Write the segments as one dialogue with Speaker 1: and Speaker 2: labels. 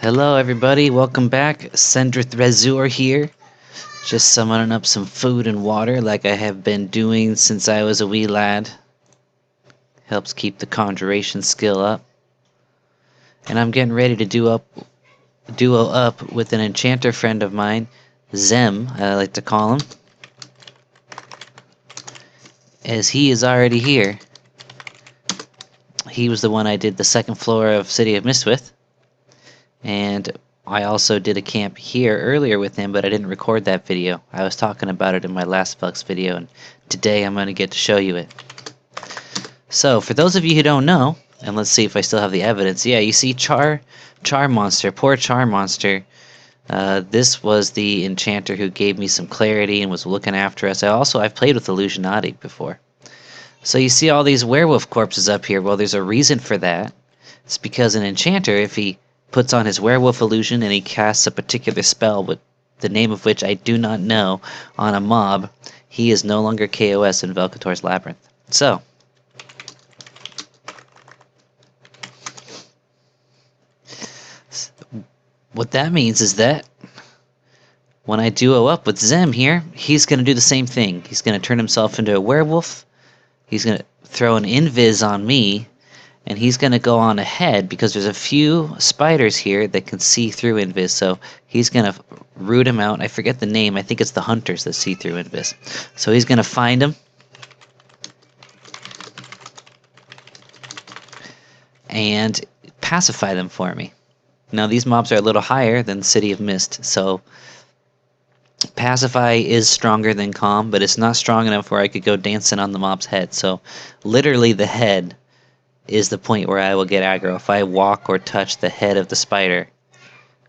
Speaker 1: Hello everybody, welcome back. Sendrith here. Just summoning up some food and water like I have been doing since I was a wee lad. Helps keep the conjuration skill up. And I'm getting ready to duo up with an enchanter friend of mine, Zzemm, I like to call him. As he is already here. He was the one I did the second floor of City of Mist with. And I also did a camp here earlier with him, but I didn't record that video. I was talking about it in my last Velk's video, and today I'm going to get to show you it. So, for those of you who don't know, and let's see if I still have the evidence. Yeah, you see Char Monster, poor Char Monster. This was the enchanter who gave me some clarity and was looking after us. I've played with Illusionati before. So you see all these werewolf corpses up here. Well, there's a reason for that. It's because an enchanter, if he puts on his werewolf illusion and he casts a particular spell with the name of which I do not know on a mob, he is no longer KOS in Velketor's Labyrinth. So, what that means is that when I duo up with Zzemm here, he's going to do the same thing. He's going to turn himself into a werewolf. He's going to throw an invis on me. And he's going to go on ahead because there's a few spiders here that can see through Invis. So he's going to root him out. I forget the name. I think it's the hunters that see through Invis. So he's going to find them. And pacify them for me. Now these mobs are a little higher than City of Mist. So pacify is stronger than calm. But it's not strong enough where I could go dancing on the mob's head. So literally the head is the point where I will get aggro. If I walk or touch the head of the spider,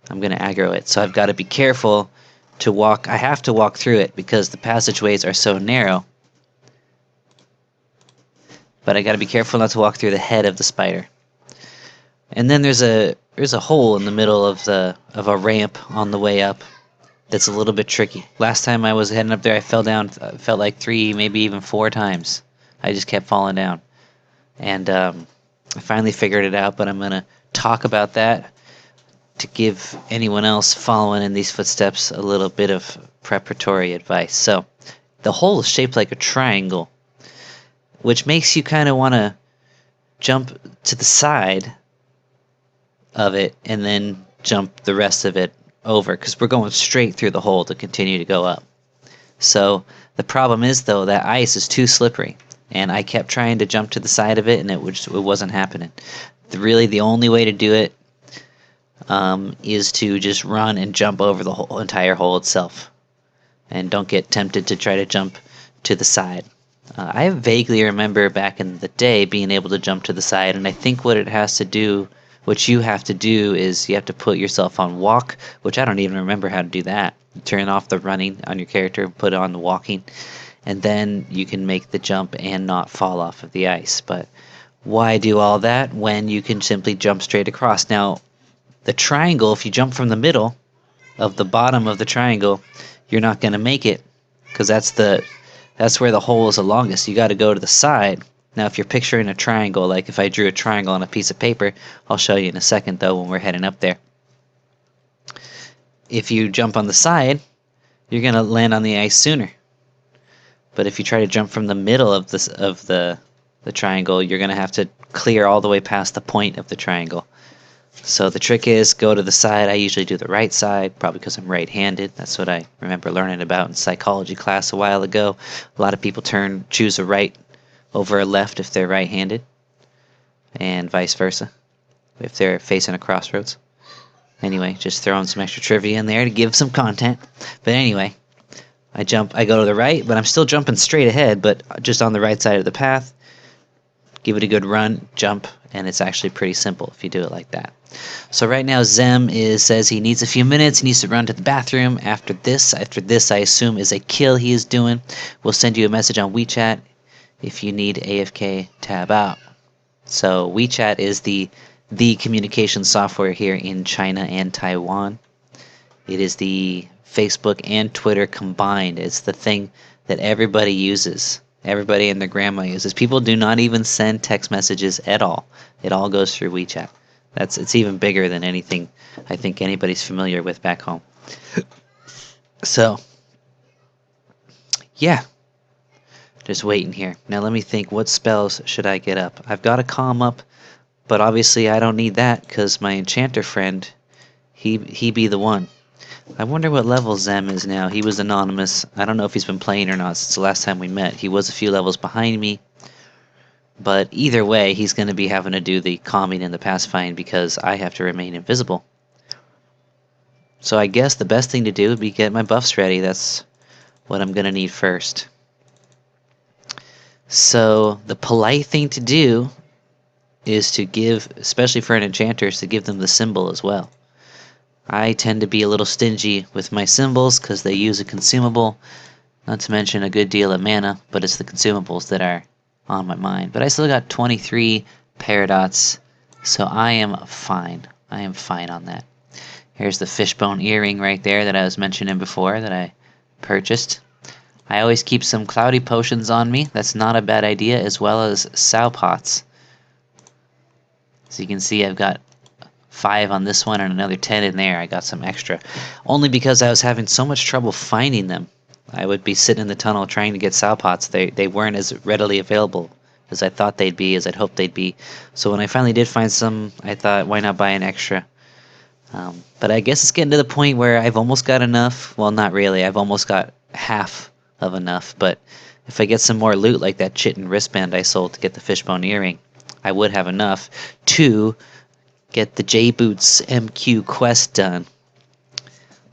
Speaker 1: I'm going to aggro it. So I've got to be careful to walk. I have to walk through it because the passageways are so narrow. But I got to be careful not to walk through the head of the spider. And then there's a hole in the middle of a ramp on the way up that's a little bit tricky. Last time I was heading up there, I fell down. Felt like 3, maybe even 4 times. I just kept falling down. And I finally figured it out, but I'm going to talk about that to give anyone else following in these footsteps a little bit of preparatory advice. So, the hole is shaped like a triangle, which makes you kind of want to jump to the side of it and then jump the rest of it over, because we're going straight through the hole to continue to go up. So, the problem is, though, that ice is too slippery. And I kept trying to jump to the side of it, and it wasn't happening. Really, the only way to do it is to just run and jump over the whole entire hole itself. And don't get tempted to try to jump to the side. I vaguely remember back in the day being able to jump to the side, and I think what you have to do is you have to put yourself on walk, which I don't even remember how to do that. You turn off the running on your character and put on the walking. And then you can make the jump and not fall off of the ice. But why do all that when you can simply jump straight across? Now, the triangle, if you jump from the middle of the bottom of the triangle, you're not going to make it, because that's where the hole is the longest. You got to go to the side. Now, if you're picturing a triangle, like if I drew a triangle on a piece of paper, I'll show you in a second, though, when we're heading up there. If you jump on the side, you're going to land on the ice sooner. But if you try to jump from the middle of the triangle, you're going to have to clear all the way past the point of the triangle. So the trick is go to the side. I usually do the right side, probably because I'm right-handed. That's what I remember learning about in psychology class a while ago. A lot of people choose a right over a left if they're right-handed, and vice versa if they're facing a crossroads. Anyway, just throwing some extra trivia in there to give some content. But anyway, I go to the right, but I'm still jumping straight ahead, but just on the right side of the path. Give it a good run, jump, and it's actually pretty simple if you do it like that. So right now Zzemm says he needs a few minutes. He needs to run to the bathroom after this. After this, I assume, is a kill he is doing. We'll send you a message on WeChat if you need AFK tab out. So WeChat is the communication software here in China and Taiwan. It is the Facebook and Twitter combined. It's the thing that everybody uses. Everybody and their grandma uses. People do not even send text messages at all. It all goes through WeChat. It's even bigger than anything I think anybody's familiar with back home. So, yeah, just waiting here. Now let me think, what spells should I get up? I've got a calm up, but obviously I don't need that because my enchanter friend, he be the one. I wonder what level Zzemm is now. He was anonymous. I don't know if he's been playing or not since the last time we met. He was a few levels behind me. But either way, he's going to be having to do the calming and the pacifying because I have to remain invisible. So I guess the best thing to do would be get my buffs ready. That's what I'm going to need first. So the polite thing to do is to give, especially for an enchanter, is to give them the symbol as well. I tend to be a little stingy with my symbols because they use a consumable, not to mention a good deal of mana, but it's the consumables that are on my mind. But I still got 23 paradots, so I am fine. I am fine on that. Here's the fishbone earring right there that I was mentioning before that I purchased. I always keep some cloudy potions on me. That's not a bad idea, as well as sow pots. So you can see I've got 5 on this one and another 10 in there. I got some extra. Only because I was having so much trouble finding them. I would be sitting in the tunnel trying to get sow pots. They weren't as readily available as I thought they'd be, as I'd hoped they'd be. So when I finally did find some, I thought, why not buy an extra? But I guess it's getting to the point where I've almost got enough. Well, not really. I've almost got half of enough. But if I get some more loot like that chitin wristband I sold to get the fishbone earring, I would have enough to get the J-Boots MQ quest done.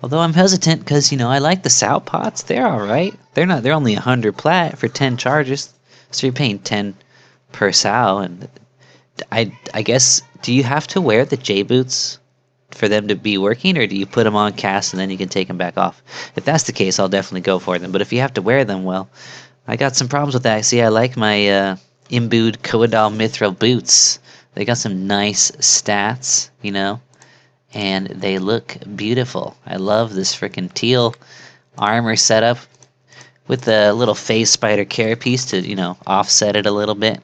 Speaker 1: Although I'm hesitant because, I like the sow pots. They're alright. They're only 100 plat for 10 charges. So you're paying 10 per sow. And I guess, do you have to wear the J-Boots for them to be working, or do you put them on cast and then you can take them back off? If that's the case, I'll definitely go for them. But if you have to wear them, well, I got some problems with that. See, I like my imbued Coadal Mithril boots. They got some nice stats, and they look beautiful. I love this freaking teal armor setup with the little phase spider carapace to, offset it a little bit.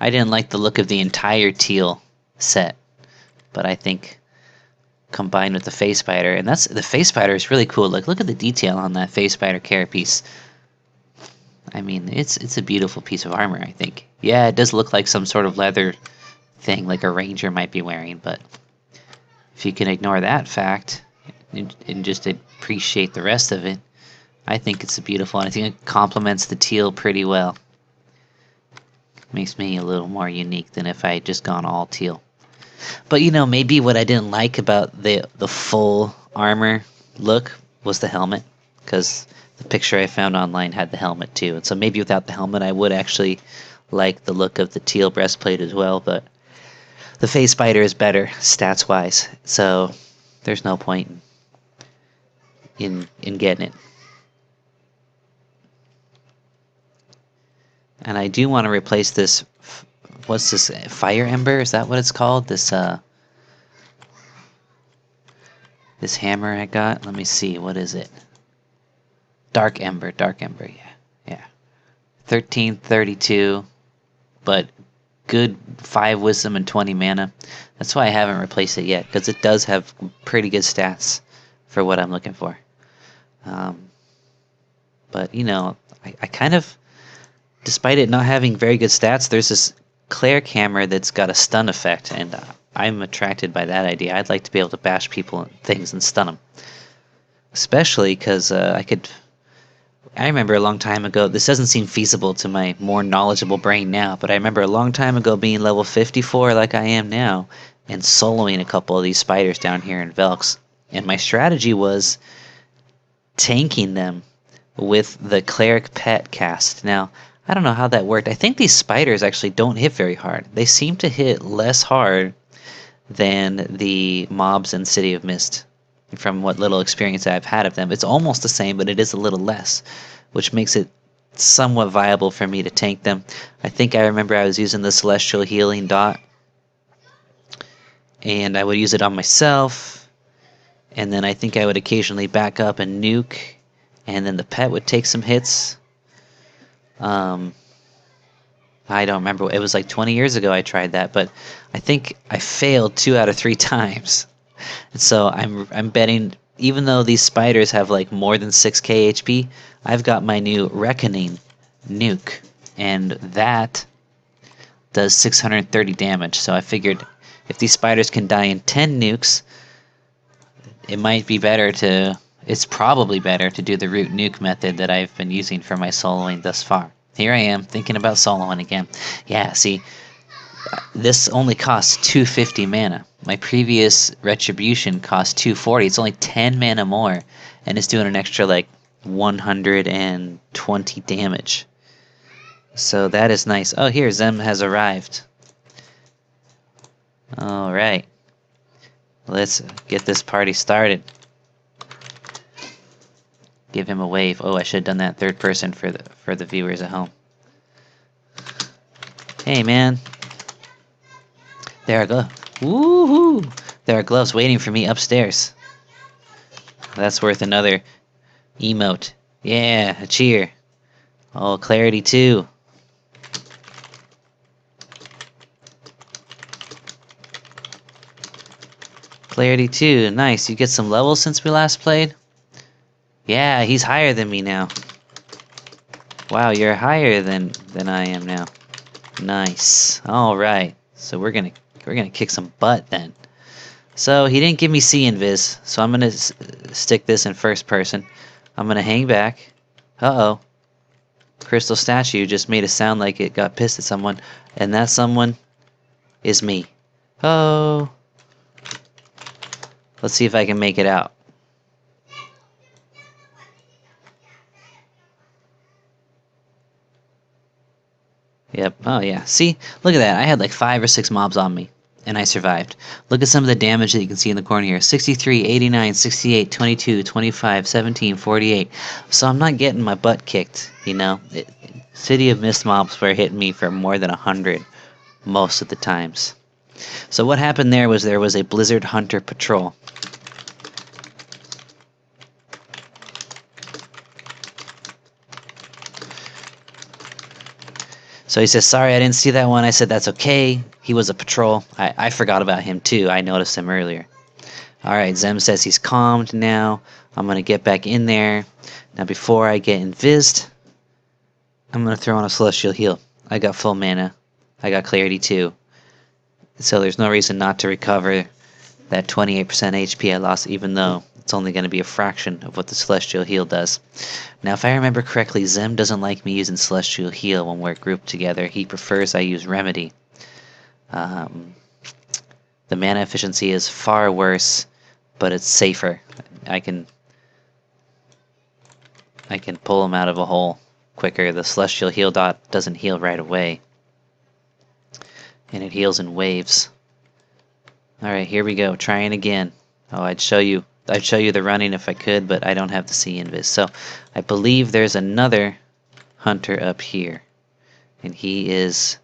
Speaker 1: I didn't like the look of the entire teal set, but I think combined with the phase spider, and the phase spider is really cool. Look at the detail on that phase spider carapace. I mean, it's a beautiful piece of armor, I think. Yeah, it does look like some sort of leather thing like a ranger might be wearing, but if you can ignore that fact and just appreciate the rest of it, I think it's beautiful, and I think it complements the teal pretty well. Makes me a little more unique than if I had just gone all teal. But maybe what I didn't like about the full armor look was the helmet, because the picture I found online had the helmet too, and so maybe without the helmet I would actually like the look of the teal breastplate as well, but the phase spider is better stats wise, so there's no point in getting it. And I do want to replace this. What's this? Fire Ember? Is that what it's called? This hammer I got. Let me see. What is it? Dark Ember. Dark Ember. Yeah. 1332, but good 5 wisdom and 20 mana. That's why I haven't replaced it yet, because it does have pretty good stats for what I'm looking for. But I kind of, despite it not having very good stats, there's this Cleric hammer that's got a stun effect, and I'm attracted by that idea. I'd like to be able to bash people and things and stun them. Especially because I remember a long time ago, this doesn't seem feasible to my more knowledgeable brain now, but I remember a long time ago being level 54 like I am now, and soloing a couple of these spiders down here in Velks. And my strategy was tanking them with the Cleric pet cast. Now, I don't know how that worked. I think these spiders actually don't hit very hard. They seem to hit less hard than the mobs in City of Mist. From what little experience I've had of them, it's almost the same, but it is a little less, which makes it somewhat viable for me to tank them. I think I remember I was using the Celestial Healing Dot, and I would use it on myself, and then I think I would occasionally back up and nuke, and then the pet would take some hits. I don't remember. It was like 20 years ago I tried that, but I think I failed 2 out of 3 times. And so I'm betting, even though these spiders have like more than 6k HP, I've got my new Reckoning nuke, and that does 630 damage. So I figured if these spiders can die in 10 nukes, it might be better to. It's probably better to do the root nuke method that I've been using for my soloing thus far. Here I am thinking about soloing again. Yeah, see, this only costs 250 mana. My previous Retribution cost 240. It's only 10 mana more, and it's doing an extra like 120 damage. So that is nice. Oh, here, Zzemm has arrived. Alright. Let's get this party started. Give him a wave. Oh, I should have done that third person for the viewers at home. Hey, man. There are gloves. Woohoo! There are gloves waiting for me upstairs. That's worth another emote. Yeah, a cheer. Oh, clarity too. Clarity 2, nice. You get some levels since we last played? Yeah, he's higher than me now. Wow, you're higher than I am now. Nice. Alright. So we're gonna kick some butt then. So he didn't give me C invis, so I'm gonna stick this in first person. I'm gonna hang back. Uh-oh. Crystal statue just made it sound like it got pissed at someone, and that someone is me. Oh. Let's see if I can make it out. Yep. Oh, yeah. See? Look at that. I had like 5 or 6 mobs on me, and I survived. Look at some of the damage that you can see in the corner here. 63, 89, 68, 22, 25, 17, 48. So I'm not getting my butt kicked, you know? City of Mist mobs were hitting me for more than 100 most of the times. So what happened there was a Blizzard Hunter patrol. So he says, sorry, I didn't see that one. I said, that's okay. He was a patrol. I forgot about him, too. I noticed him earlier. All right, Zzemm says he's calmed now. I'm going to get back in there. Now, before I get invised, I'm going to throw on a Celestial Heal. I got full mana. I got Clarity, too. So there's no reason not to recover that 28% HP I lost, even though it's only going to be a fraction of what the Celestial Heal does. Now, if I remember correctly, Zzemm doesn't like me using Celestial Heal when we're grouped together. He prefers I use Remedy. The mana efficiency is far worse, but it's safer. I can pull him out of a hole quicker. The Celestial Heal dot doesn't heal right away, and it heals in waves. Alright, here we go. Trying again. Oh, I'd show you the running if I could, but I don't have the C invis. So I believe there's another hunter up here, and he is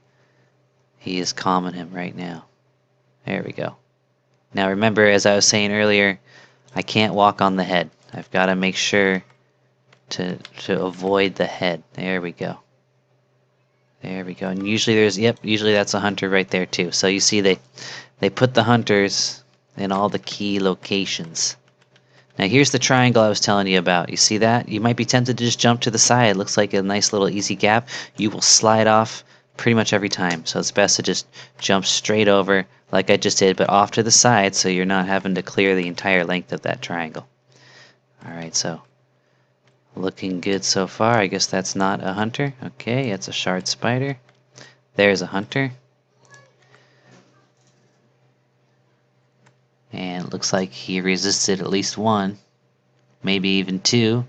Speaker 1: calming him right now. There we go. Now remember, as I was saying earlier, I can't walk on the head. I've got to make sure to avoid the head. There we go. There we go. And usually that's a hunter right there too. So you see they put the hunters in all the key locations. Now here's the triangle I was telling you about. You see that? You might be tempted to just jump to the side. It looks like a nice little easy gap. You will slide off pretty much every time. So it's best to just jump straight over like I just did, but off to the side so you're not having to clear the entire length of that triangle. Alright, so looking good so far. I guess that's not a hunter. Okay, it's a shard spider. There's a hunter. And it looks like he resisted at least 1, maybe even 2.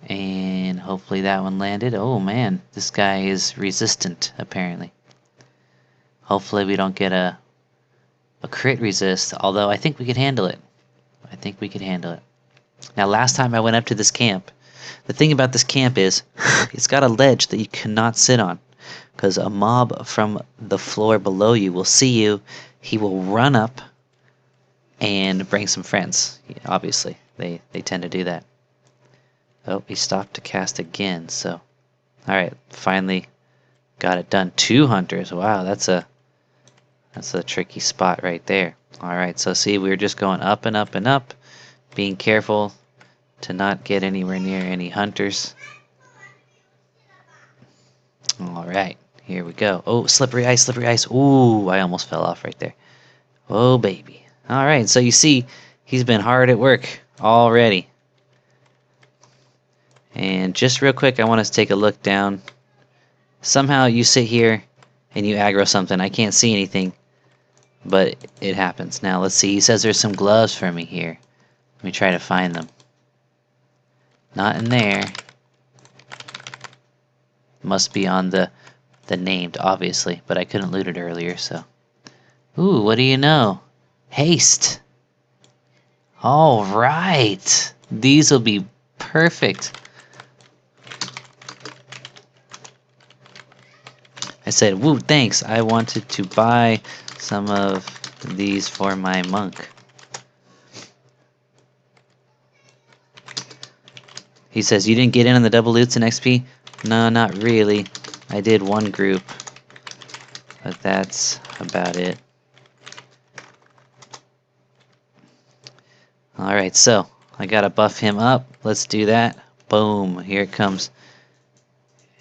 Speaker 1: And hopefully that one landed. Oh man, this guy is resistant apparently. Hopefully we don't get a crit resist, although I think we could handle it. I think we could handle it. Now last time I went up to this camp, the thing about this camp is it's got a ledge that you cannot sit on, because a mob from the floor below you will see you. He will run up and bring some friends. Obviously, they tend to do that. Oh, he stopped to cast again, so... Alright, finally Got it done. 2 hunters. Wow, that's a tricky spot right there. Alright, so see, we were just going up and up and up, being careful to not get anywhere near any hunters. Alright, here we go. Oh, slippery ice, slippery ice. Ooh, I almost fell off right there. Oh, baby. Alright, so you see, he's been hard at work already. And just real quick, I want us to take a look down. Somehow you sit here and you aggro something. I can't see anything, but it happens. Now, let's see. He says there's some gloves for me here. Let me try to find them. Not in there. Must be on the named, obviously, but I couldn't loot it earlier, so. Ooh, what do you know? Haste. All right. These will be perfect. I said, woo, thanks. I wanted to buy some of these for my monk. He says, you didn't get in on the double loots in XP? No, not really. I did one group, but that's about it. Alright, so I gotta buff him up. Let's do that. Boom, here it comes.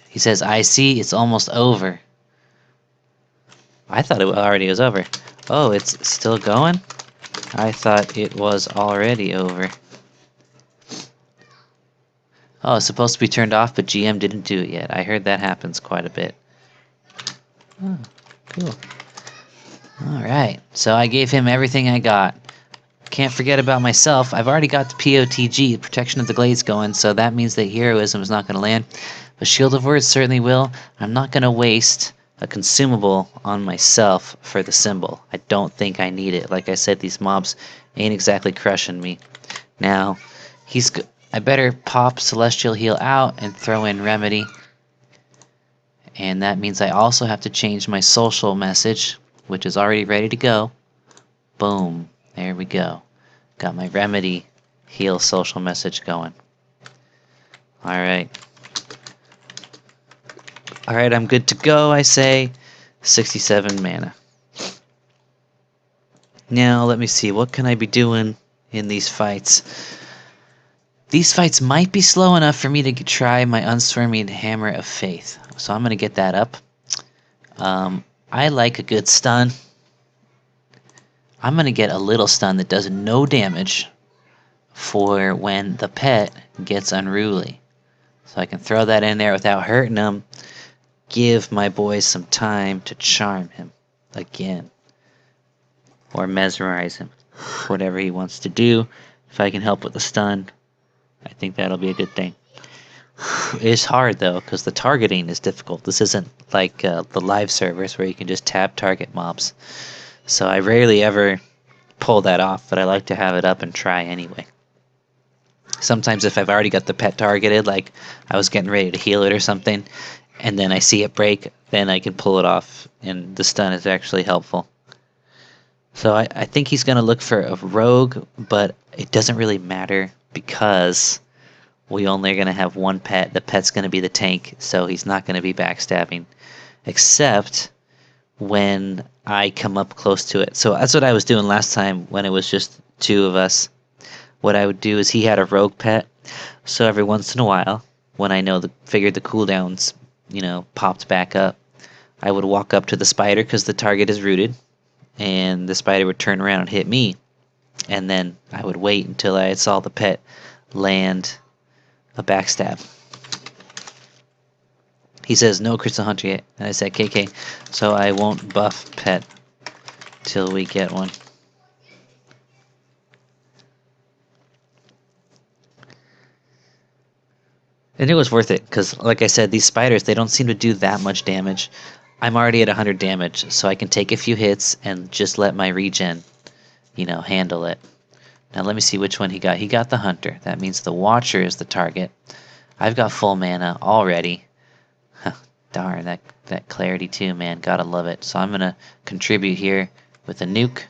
Speaker 1: He says, I see, it's almost over. I thought it already was over. Oh, it's still going? I thought it was already over. Oh, it's supposed to be turned off, but GM didn't do it yet. I heard that happens quite a bit. Oh, cool. Alright, so I gave him everything I got. Can't forget about myself. I've already got the POTG, Protection of the Glades, going, so that means that Heroism is not going to land. But Shield of Words certainly will. I'm not going to waste a consumable on myself for the symbol. I don't think I need it. Like I said, these mobs ain't exactly crushing me. Now, I better pop Celestial Heal out and throw in Remedy. And that means I also have to change my social message, which is already ready to go. Boom. There we go. Got my Remedy Heal social message going. Alright. Alright, I'm good to go, I say. 67 mana. Now, let me see. What can I be doing in these fights? These fights might be slow enough for me to try my Unswarming Hammer of Faith. So I'm going to get that up. I like a good stun. I'm going to get a little stun that does no damage for when the pet gets unruly. So I can throw that in there without hurting him. Give my boy some time to charm him again. Or mesmerize him. Whatever he wants to do. If I can help with the stun, I think that'll be a good thing. It's hard though, because the targeting is difficult. This isn't like the live servers where you can just tab target mobs. So I rarely ever pull that off, but I like to have it up and try anyway. Sometimes if I've already got the pet targeted, like I was getting ready to heal it or something, and then I see it break, then I can pull it off, and the stun is actually helpful. So I think he's going to look for a rogue, but it doesn't really matter because we only are going to have one pet. The pet's going to be the tank, so he's not going to be backstabbing, except when I come up close to it. So that's what I was doing last time when it was just 2 of us. What I would do is he had a rogue pet, so every once in a while, when I figured the cooldowns, popped back up, I would walk up to the spider because the target is rooted, and the spider would turn around and hit me, and then I would wait until I saw the pet land a backstab. He says no Crystal Hunter yet, and I said KK, so I won't buff pet till we get one. And it was worth it, because like I said, these spiders, they don't seem to do that much damage. I'm already at 100 damage, so I can take a few hits and just let my regen, handle it. Now let me see which one he got. He got the Hunter. That means the Watcher is the target. I've got full mana already. Darn, that clarity too, man. Gotta love it. So I'm going to contribute here with a nuke.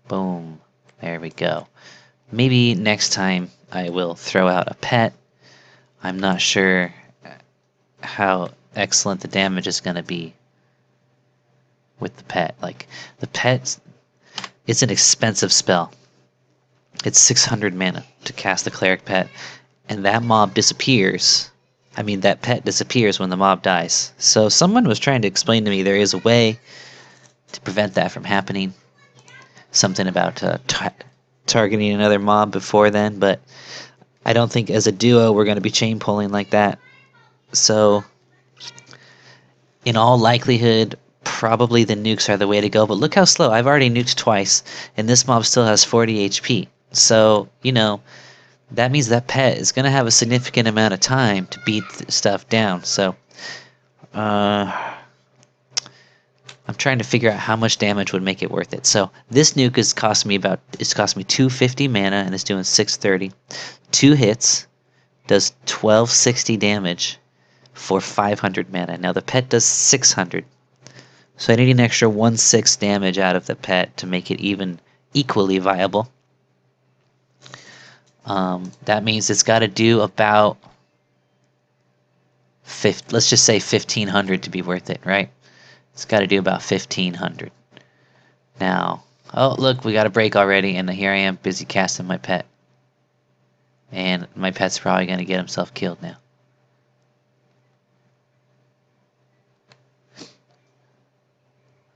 Speaker 1: Boom. There we go. Maybe next time I will throw out a pet. I'm not sure how excellent the damage is going to be with the pet. Like, the pet, it's an expensive spell. It's 600 mana to cast the Cleric pet, and that mob disappears. I mean, that pet disappears when the mob dies. So someone was trying to explain to me there is a way to prevent that from happening. Something about targeting another mob before then, but I don't think as a duo we're going to be chain pulling like that. So, in all likelihood, probably the nukes are the way to go. But look how slow. I've already nuked twice, and this mob still has 40 HP. So, you know, that means that pet is going to have a significant amount of time to beat stuff down. So, I'm trying to figure out how much damage would make it worth it. So this nuke is cost me 250 mana and it's doing 630. 2 hits does 1260 damage for 500 mana. Now the pet does 600. So I need an extra 1/6 damage out of the pet to make it even equally viable. That means it's got to do about let's just say 1500 to be worth it, right? It's got to do about 1500. Now, oh look, we got a break already, and here I am busy casting my pet. And my pet's probably going to get himself killed now.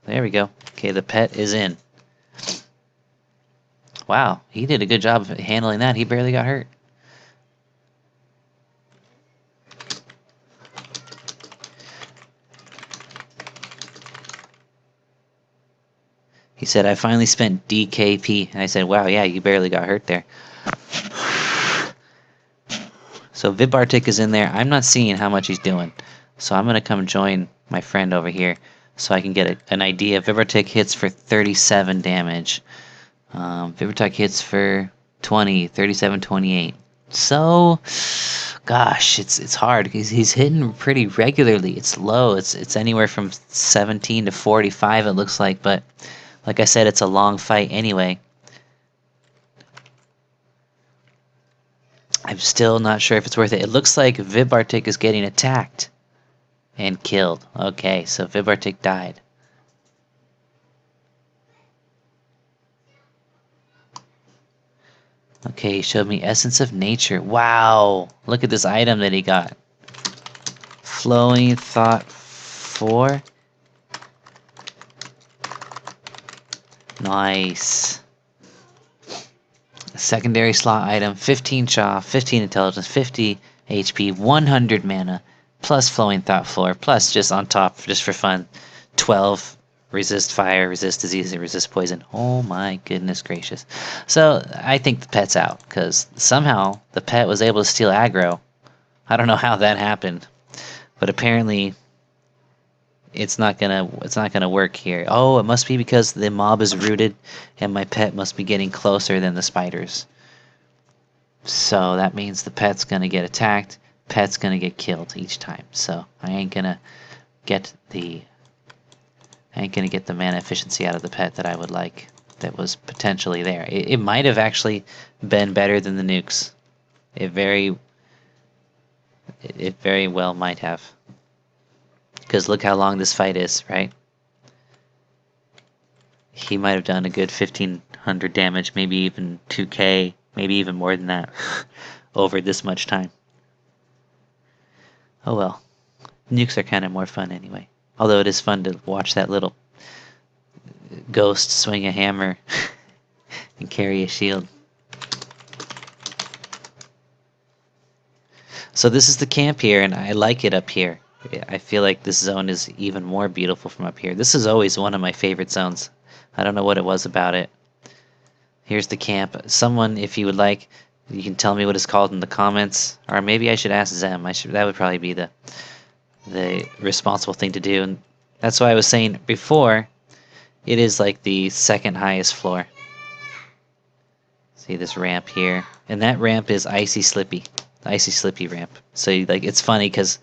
Speaker 1: There we go. Okay, the pet is in. Wow, he did a good job of handling that. He barely got hurt. He said, I finally spent DKP. And I said, wow, yeah, you barely got hurt there. So Vibartik is in there. I'm not seeing how much he's doing. So I'm going to come join my friend over here so I can get an idea. Vibartik hits for 37 damage. Vibartik hits for 20, 37, 28. So, gosh, it's hard. He's hitting pretty regularly. It's low. It's anywhere from 17 to 45, it looks like. But like I said, it's a long fight anyway. I'm still not sure if it's worth it. It looks like Vibartik is getting attacked and killed. Okay, so Vibartik died. Okay, he showed me Essence of Nature. Wow! Look at this item that he got. Flowing Thought 4. Nice. A secondary slot item, 15 Cha, 15 Intelligence, 50 HP, 100 mana, plus Flowing Thought 4, plus just on top, just for fun, 12 resist fire, resist disease, and resist poison. Oh my goodness gracious. So I think the pet's out, because somehow the pet was able to steal aggro. I don't know how that happened, but apparently it's not gonna work here. Oh, it must be because the mob is rooted and my pet must be getting closer than the spiders. So that means the pet's gonna get attacked, pet's gonna get killed each time. So I ain't gonna get the mana efficiency out of the pet that I would like, that was potentially there. It might have actually been better than the nukes. It very well might have. Because look how long this fight is, right? He might have done a good 1500 damage, maybe even 2k, maybe even more than that, over this much time. Oh well. Nukes are kind of more fun anyway. Although it is fun to watch that little ghost swing a hammer and carry a shield. So this is the camp here, and I like it up here. I feel like this zone is even more beautiful from up here. This is always one of my favorite zones. I don't know what it was about it. Here's the camp. Someone, if you would like, you can tell me what it's called in the comments. Or maybe I should ask Zzemm. That would probably be the responsible thing to do. And that's why I was saying before, it is like the second highest floor. See this ramp here. And that ramp is Icy Slippy. The Icy Slippy ramp. So it's funny because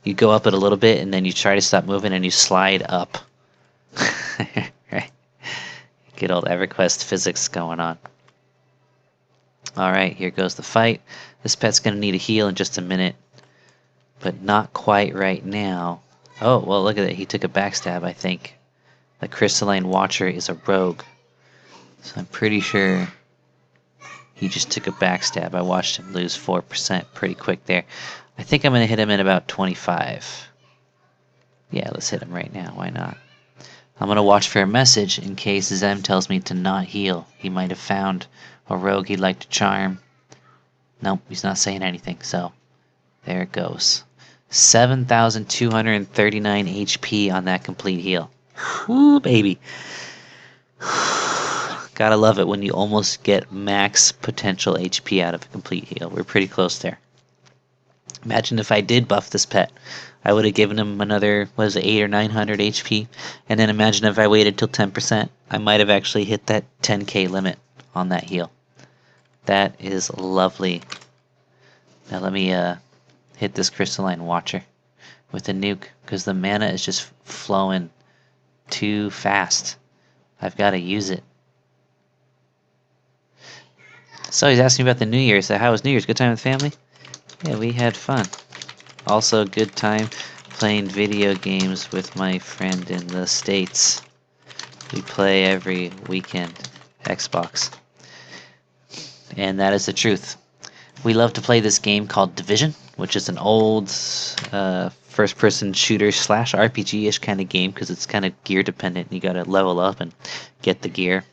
Speaker 1: you go up it a little bit and then you try to stop moving and you slide up. Right? Good old Everquest physics going on. Alright, here goes the fight. This pet's going to need a heal in just a minute. but not quite right now. Oh, well, look at it. He took a backstab, I think. The Crystalline Watcher is a rogue. So I'm pretty sure he just took a backstab. I watched him lose 4% pretty quick there. I think I'm going to hit him at about 25. Yeah, let's hit him right now. Why not? I'm going to watch for a message in case Zzemm tells me to not heal. He might have found a rogue he'd like to charm. Nope, he's not saying anything, so there it goes. 7,239 HP on that complete heal. Whoo, baby. Gotta love it when you almost get max potential HP out of a complete heal. We're pretty close there. Imagine if I did buff this pet. I would have given him another, what is it, 800 or 900 HP. And then imagine if I waited till 10%. I might have actually hit that 10k limit on that heal. That is lovely. Now let me hit this Crystalline Watcher with a nuke, because the mana is just flowing too fast. I've got to use it. So he's asking about the New Year's. So how was New Year's? Good time with family? Yeah, we had fun. Also, good time playing video games with my friend in the States. We play every weekend. Xbox. And that is the truth. We love to play this game called Division, which is an old first-person shooter / RPG-ish kind of game, because it's kind of gear-dependent. You got to level up and get the gear.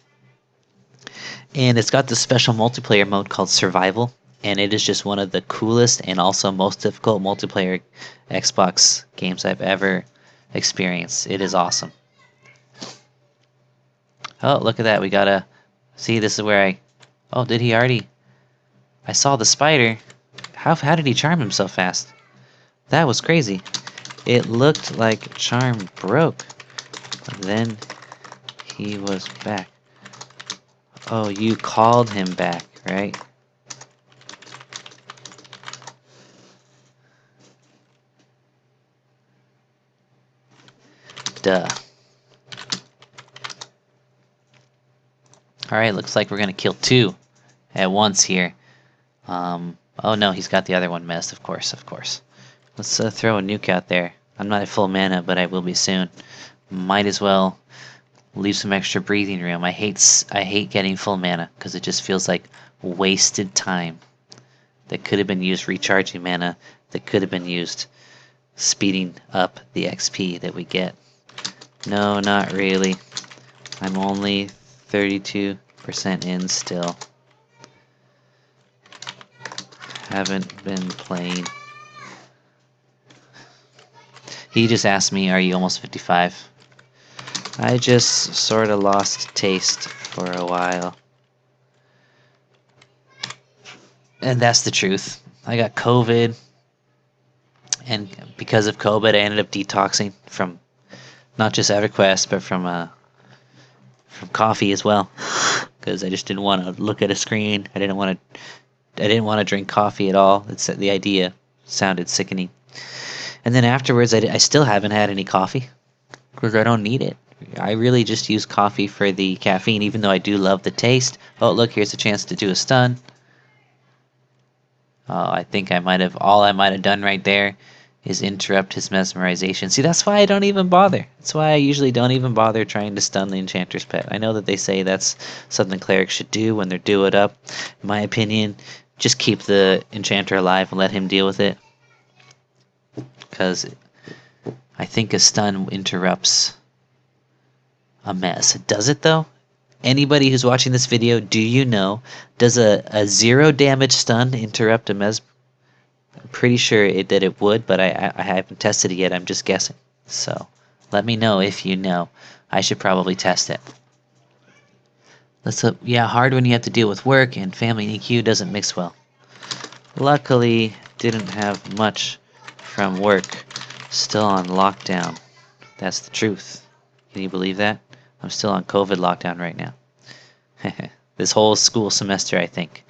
Speaker 1: And it's got this special multiplayer mode called Survival, and it is just one of the coolest and also most difficult multiplayer Xbox games I've ever experienced. It is awesome. Oh, look at that. We gotta... See, this is where I... Oh, did he already... I saw the spider. How did he charm him so fast? That was crazy. It looked like charm broke, but then he was back. Oh, you called him back, right? Duh. Alright, looks like we're gonna kill 2 at once here. Oh no, he's got the other one messed, of course. Let's throw a nuke out there. I'm not at full mana, but I will be soon. Might as well leave some extra breathing room. I hate getting full mana, because it just feels like wasted time that could have been used recharging mana, that could have been used speeding up the XP that we get. No, not really. I'm only 32% in still. Haven't been playing. He just asked me, are you almost 55? I just sort of lost taste for a while. And that's the truth. I got COVID, and because of COVID, I ended up detoxing from not just Everquest, but from coffee as well, because I just didn't want to look at a screen. I didn't want to drink coffee at all. The idea sounded sickening. And then afterwards, I still haven't had any coffee, because I don't need it. I really just use coffee for the caffeine, even though I do love the taste. Oh, look, here's a chance to do a stun. I think all I might have done right there is interrupt his mesmerization. See, that's why I don't even bother. That's why I usually don't even bother trying to stun the Enchanter's pet. I know that they say that's something clerics should do when they're do it up. In my opinion, just keep the Enchanter alive and let him deal with it. Because I think a stun interrupts a mess. Does it though? Anybody who's watching this video, do you know, does a 0 damage stun interrupt a mes? I'm pretty sure that it would, but I haven't tested it yet. I'm just guessing. So let me know if you know. I should probably test it. Yeah, hard when you have to deal with work, and family and EQ doesn't mix well. Luckily, didn't have much from work. Still on lockdown. That's the truth. Can you believe that? I'm still on COVID lockdown right now. This whole school semester, I think.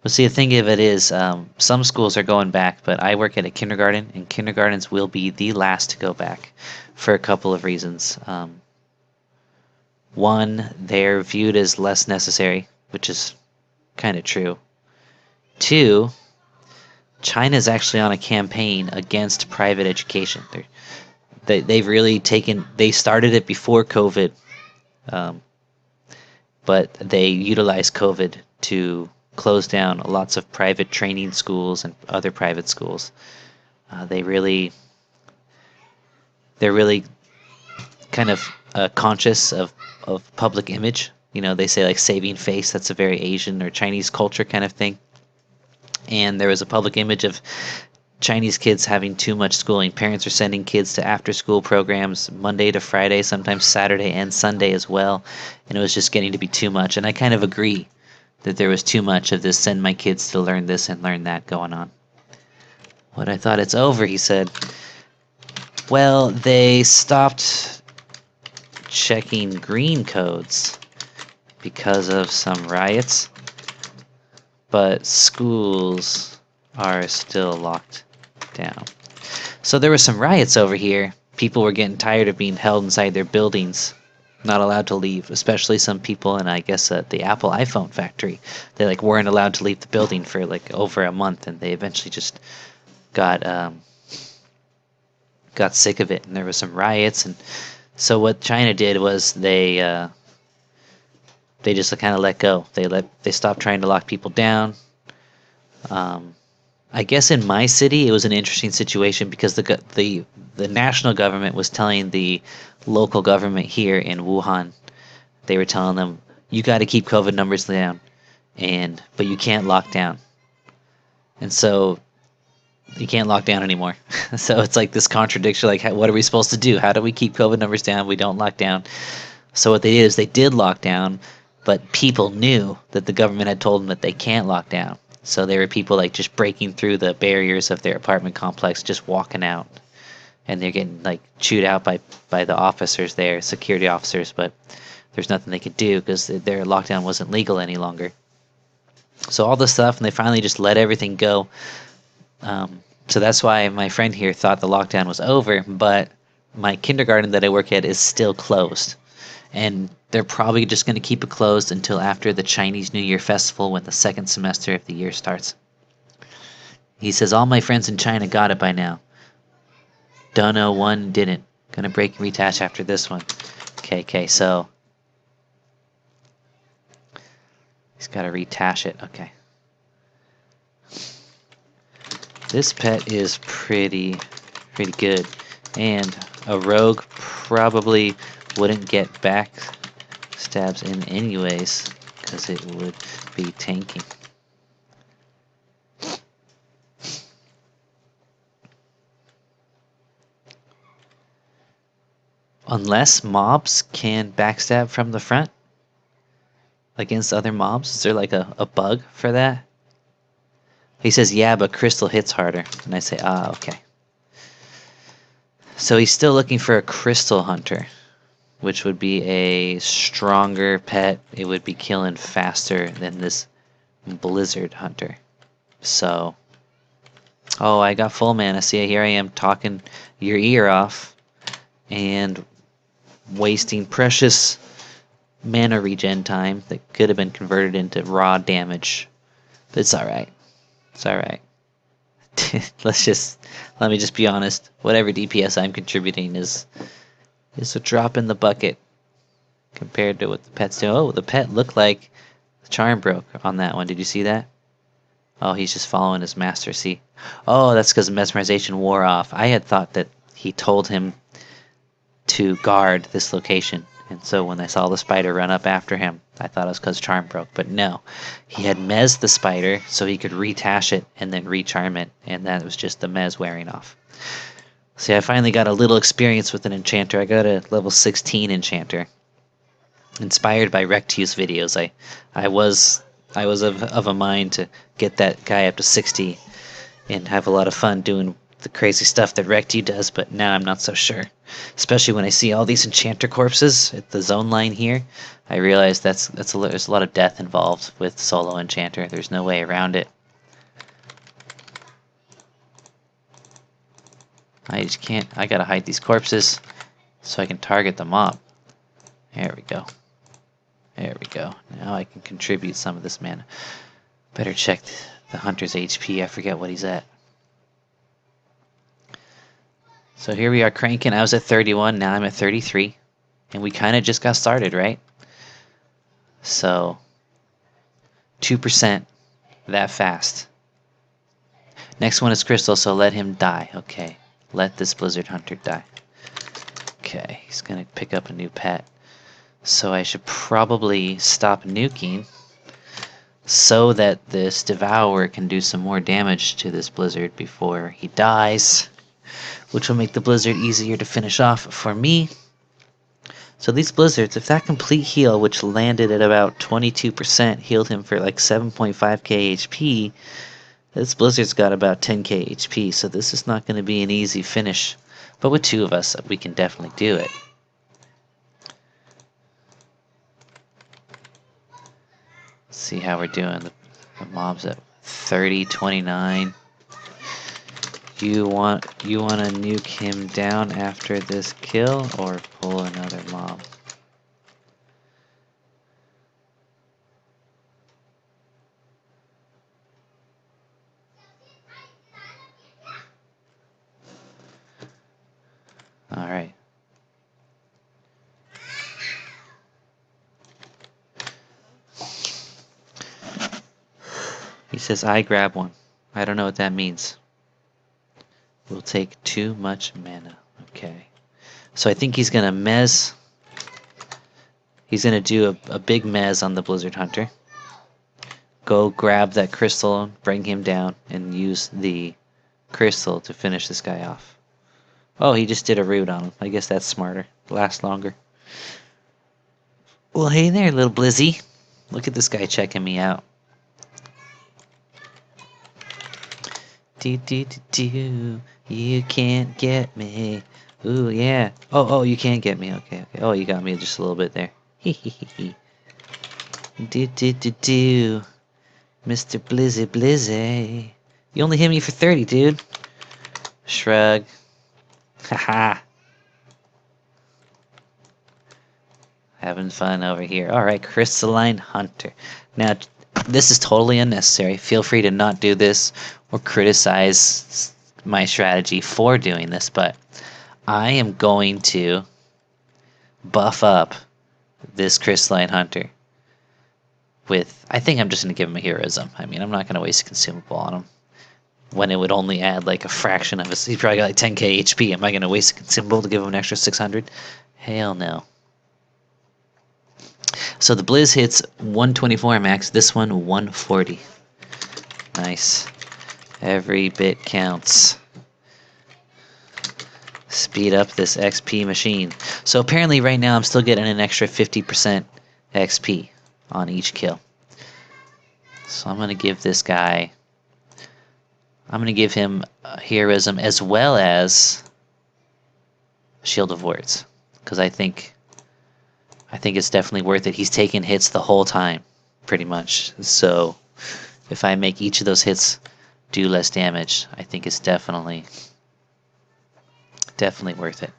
Speaker 1: But see, the thing of it is, some schools are going back, but I work at a kindergarten, and kindergartens will be the last to go back for a couple of reasons. One, they're viewed as less necessary, which is kind of true. Two, China's actually on a campaign against private education. They've really taken. They started it before COVID, um, but they utilized COVID to close down lots of private training schools and other private schools. They're really kind of conscious of public image. You know, they say like saving face. That's a very Asian or Chinese culture kind of thing. And there was a public image of Chinese kids having too much schooling. Parents are sending kids to after school programs Monday to Friday, sometimes Saturday and Sunday as well. And it was just getting to be too much. And I kind of agree that there was too much of this send my kids to learn this and learn that going on. What, I thought it's over, he said. Well, they stopped checking green codes because of some riots, but schools are still locked down. So there were some riots over here. People were getting tired of being held inside their buildings, not allowed to leave, especially some people in, I guess, the Apple iPhone factory. They like weren't allowed to leave the building for like over a month, and they eventually just got sick of it, and there was some riots. And so what China did was they just kind of let go. They stopped trying to lock people down. I guess in my city it was an interesting situation because the national government was telling the local government here in Wuhan, they were telling them, you got to keep COVID numbers down, but you can't lock down. And so you can't lock down anymore. So it's like this contradiction, like what are we supposed to do? How do we keep COVID numbers down? We don't lock down. So what they did is they did lock down, but people knew that the government had told them that they can't lock down. So there were people like just breaking through the barriers of their apartment complex, just walking out. And they're getting like chewed out by the officers there, security officers, but there's nothing they could do because their lockdown wasn't legal any longer. So all this stuff, and they finally just let everything go. So that's why my friend here thought the lockdown was over, but my kindergarten that I work at is still closed. And they're probably just going to keep it closed until after the Chinese New Year festival when the second semester of the year starts. He says, all my friends in China got it by now. Dunno, one didn't. Gonna break and retouch after this one. Okay, so he's got to retash it. Okay. This pet is pretty good, and a rogue probably wouldn't get back stabs in anyways because it would be tanking. Unless mobs can backstab from the front against other mobs, is there like a bug for that? He says, yeah, but crystal hits harder. And I say, okay. So he's still looking for a crystal hunter, which would be a stronger pet. It would be killing faster than this blizzard hunter. So, oh, I got full mana. See, here I am talking your ear off and wasting precious mana regen time that could have been converted into raw damage. But it's alright. It's alright. Let me just be honest. Whatever DPS I'm contributing is a drop in the bucket compared to what the pet's doing. Oh, the pet looked like the charm broke on that one. Did you see that? Oh, he's just following his master. See? Oh, that's because mesmerization wore off. I had thought that he told him to guard this location. And so when I saw the spider run up after him, I thought it was because charm broke. But no, he had mez the spider so he could retash it and then recharm it. And that was just the mez wearing off. See, I finally got a little experience with an enchanter. I got a level 16 enchanter. Inspired by Rectu's videos. I was of a mind to get that guy up to 60 and have a lot of fun doing the crazy stuff that Rectu does, but now I'm not so sure. Especially when I see all these enchanter corpses at the zone line here, I realize there's a lot of death involved with solo enchanter. There's no way around it. I just can't. I gotta hide these corpses so I can target the mob. There we go. There we go. Now I can contribute some of this mana. Better check the hunter's HP. I forget what he's at. So here we are cranking. I was at 31, now I'm at 33. And we kind of just got started, right? So 2% that fast. Next one is Crystal, so let him die. Okay, let this Blizzard Hunter die. Okay, he's gonna pick up a new pet. So I should probably stop nuking so that this Devourer can do some more damage to this Blizzard before he dies, which will make the Blizzard easier to finish off for me. So these Blizzards, if that complete heal, which landed at about 22%, healed him for like 7.5k HP, this Blizzard's got about 10k HP, so this is not going to be an easy finish. But with two of us, we can definitely do it. Let's see how we're doing. The mob's at 30, 29. You want to nuke him down after this kill or pull another mob? All right. He says I grab one. I don't know what that means. Will take too much mana. Okay. So I think he's gonna mez. He's gonna do a big mez on the Blizzard Hunter. Go grab that crystal, bring him down, and use the crystal to finish this guy off. Oh, he just did a root on him. I guess that's smarter. Lasts longer. Well, hey there, little Blizzy. Look at this guy checking me out. Do do do do. You can't get me. Ooh, yeah. Oh, you can't get me. Okay. Oh, you got me just a little bit there. Hee hee hee hee. Do do do do. Mr. Blizzy Blizzy. You only hit me for 30, dude. Shrug. Haha. Having fun over here. Alright, Crystalline Hunter. Now, this is totally unnecessary. Feel free to not do this or criticize my strategy for doing this, but I am going to buff up this Crystalline Hunter with, I think I'm just going to give him a heroism. I mean, I'm not going to waste a consumable on him when it would only add like a fraction of his. He's probably got like 10k HP. Am I going to waste a consumable to give him an extra 600? Hell no. So the Blizz hits 124 max, this one 140. Nice. Every bit counts. Speed up this XP machine. So apparently right now I'm still getting an extra 50% XP on each kill. So I'm going to give this guy, I'm going to give him heroism as well as Shield of Words, because I think it's definitely worth it. He's taking hits the whole time, pretty much. So if I make each of those hits do less damage, I think it's definitely worth it.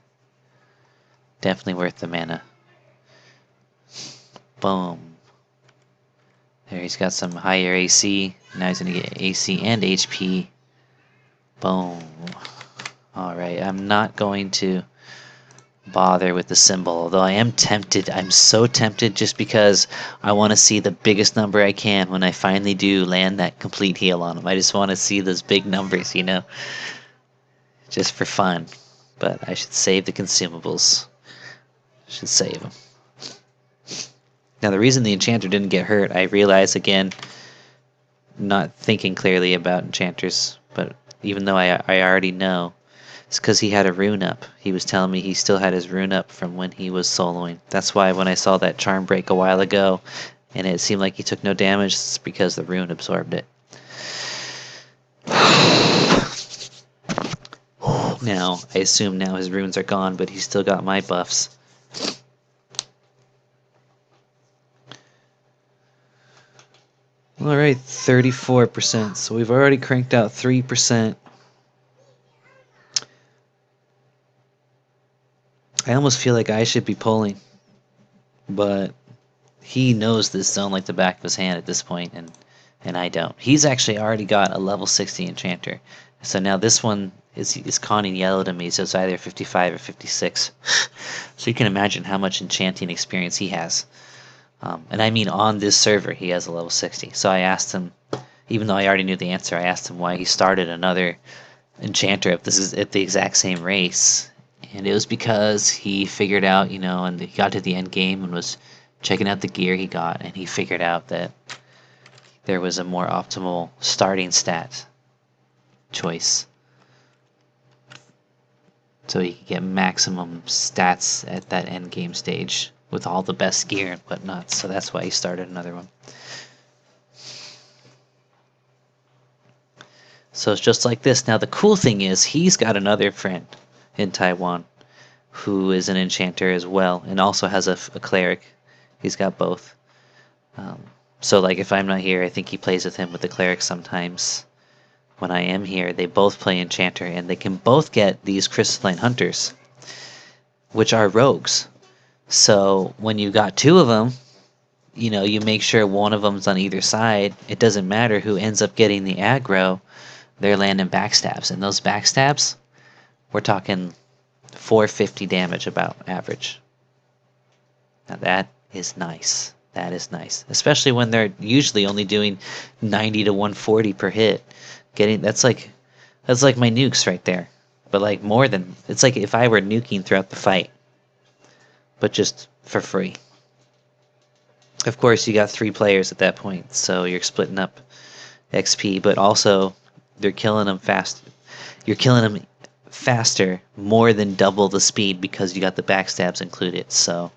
Speaker 1: Definitely worth the mana. Boom. There, he's got some higher AC. Now he's going to get AC and HP. Boom. Alright, I'm not going to bother with the symbol, although I am tempted. I'm so tempted just because I want to see the biggest number I can when I finally do land that complete heal on him. I just want to see those big numbers, you know, just for fun. But I should save the consumables. Should save them. Now the reason the Enchanter didn't get hurt, I realize again, not thinking clearly about Enchanters, but even though I already know, it's because he had a rune up. He was telling me he still had his rune up from when he was soloing. That's why when I saw that charm break a while ago, and it seemed like he took no damage, it's because the rune absorbed it. Now, I assume now his runes are gone, but he's still got my buffs. Alright, 34%. So we've already cranked out 3%. I almost feel like I should be pulling, but he knows this zone like the back of his hand at this point, and and I don't. He's actually already got a level 60 enchanter. So now this one is conning yellow to me, so it's either 55 or 56. So you can imagine how much enchanting experience he has. And I mean on this server he has a level 60. So I asked him, even though I already knew the answer, I asked him why he started another enchanter if this is at the exact same race. And it was because he figured out, and he got to the end game and was checking out the gear he got, and he figured out that there was a more optimal starting stat choice. So he could get maximum stats at that end game stage with all the best gear and whatnot. So that's why he started another one. So it's just like this. Now the cool thing is he's got another friend in Taiwan who is an enchanter as well and also has a cleric. He's got both. So like if I'm not here, I think he plays with him with the cleric sometimes. When I am here, they both play enchanter and they can both get these crystalline hunters, which are rogues. So when you got two of them, you make sure one of them's on either side. It doesn't matter who ends up getting the aggro. They're landing backstabs, and those backstabs, we're talking 450 damage about average. Now that is nice. That is nice, especially when they're usually only doing 90 to 140 per hit. That's like my nukes right there, but like more than it's like if I were nuking throughout the fight, but just for free. Of course, you got 3 players at that point, so you're splitting up XP, but also they're killing them fast. You're killing them faster, more than double the speed because you got the backstabs included, so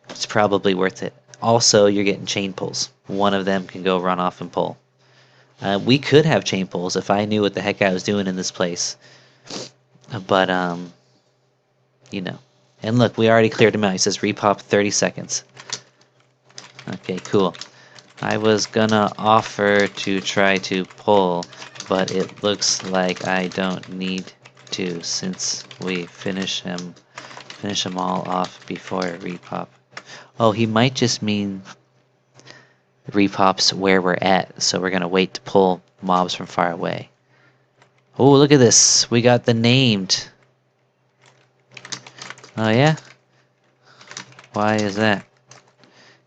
Speaker 1: it's probably worth it. Also, you're getting chain pulls. One of them can go run off and pull. We could have chain pulls if I knew what the heck I was doing in this place. But, And look, we already cleared him out. He says repop 30 seconds. Okay, cool. I was gonna offer to try to pull, but it looks like I don't need to since we finish them all off before repop. Oh, he might just mean repops where we're at, so we're gonna wait to pull mobs from far away. Oh, look at this. We got the named. Oh yeah? Why is that?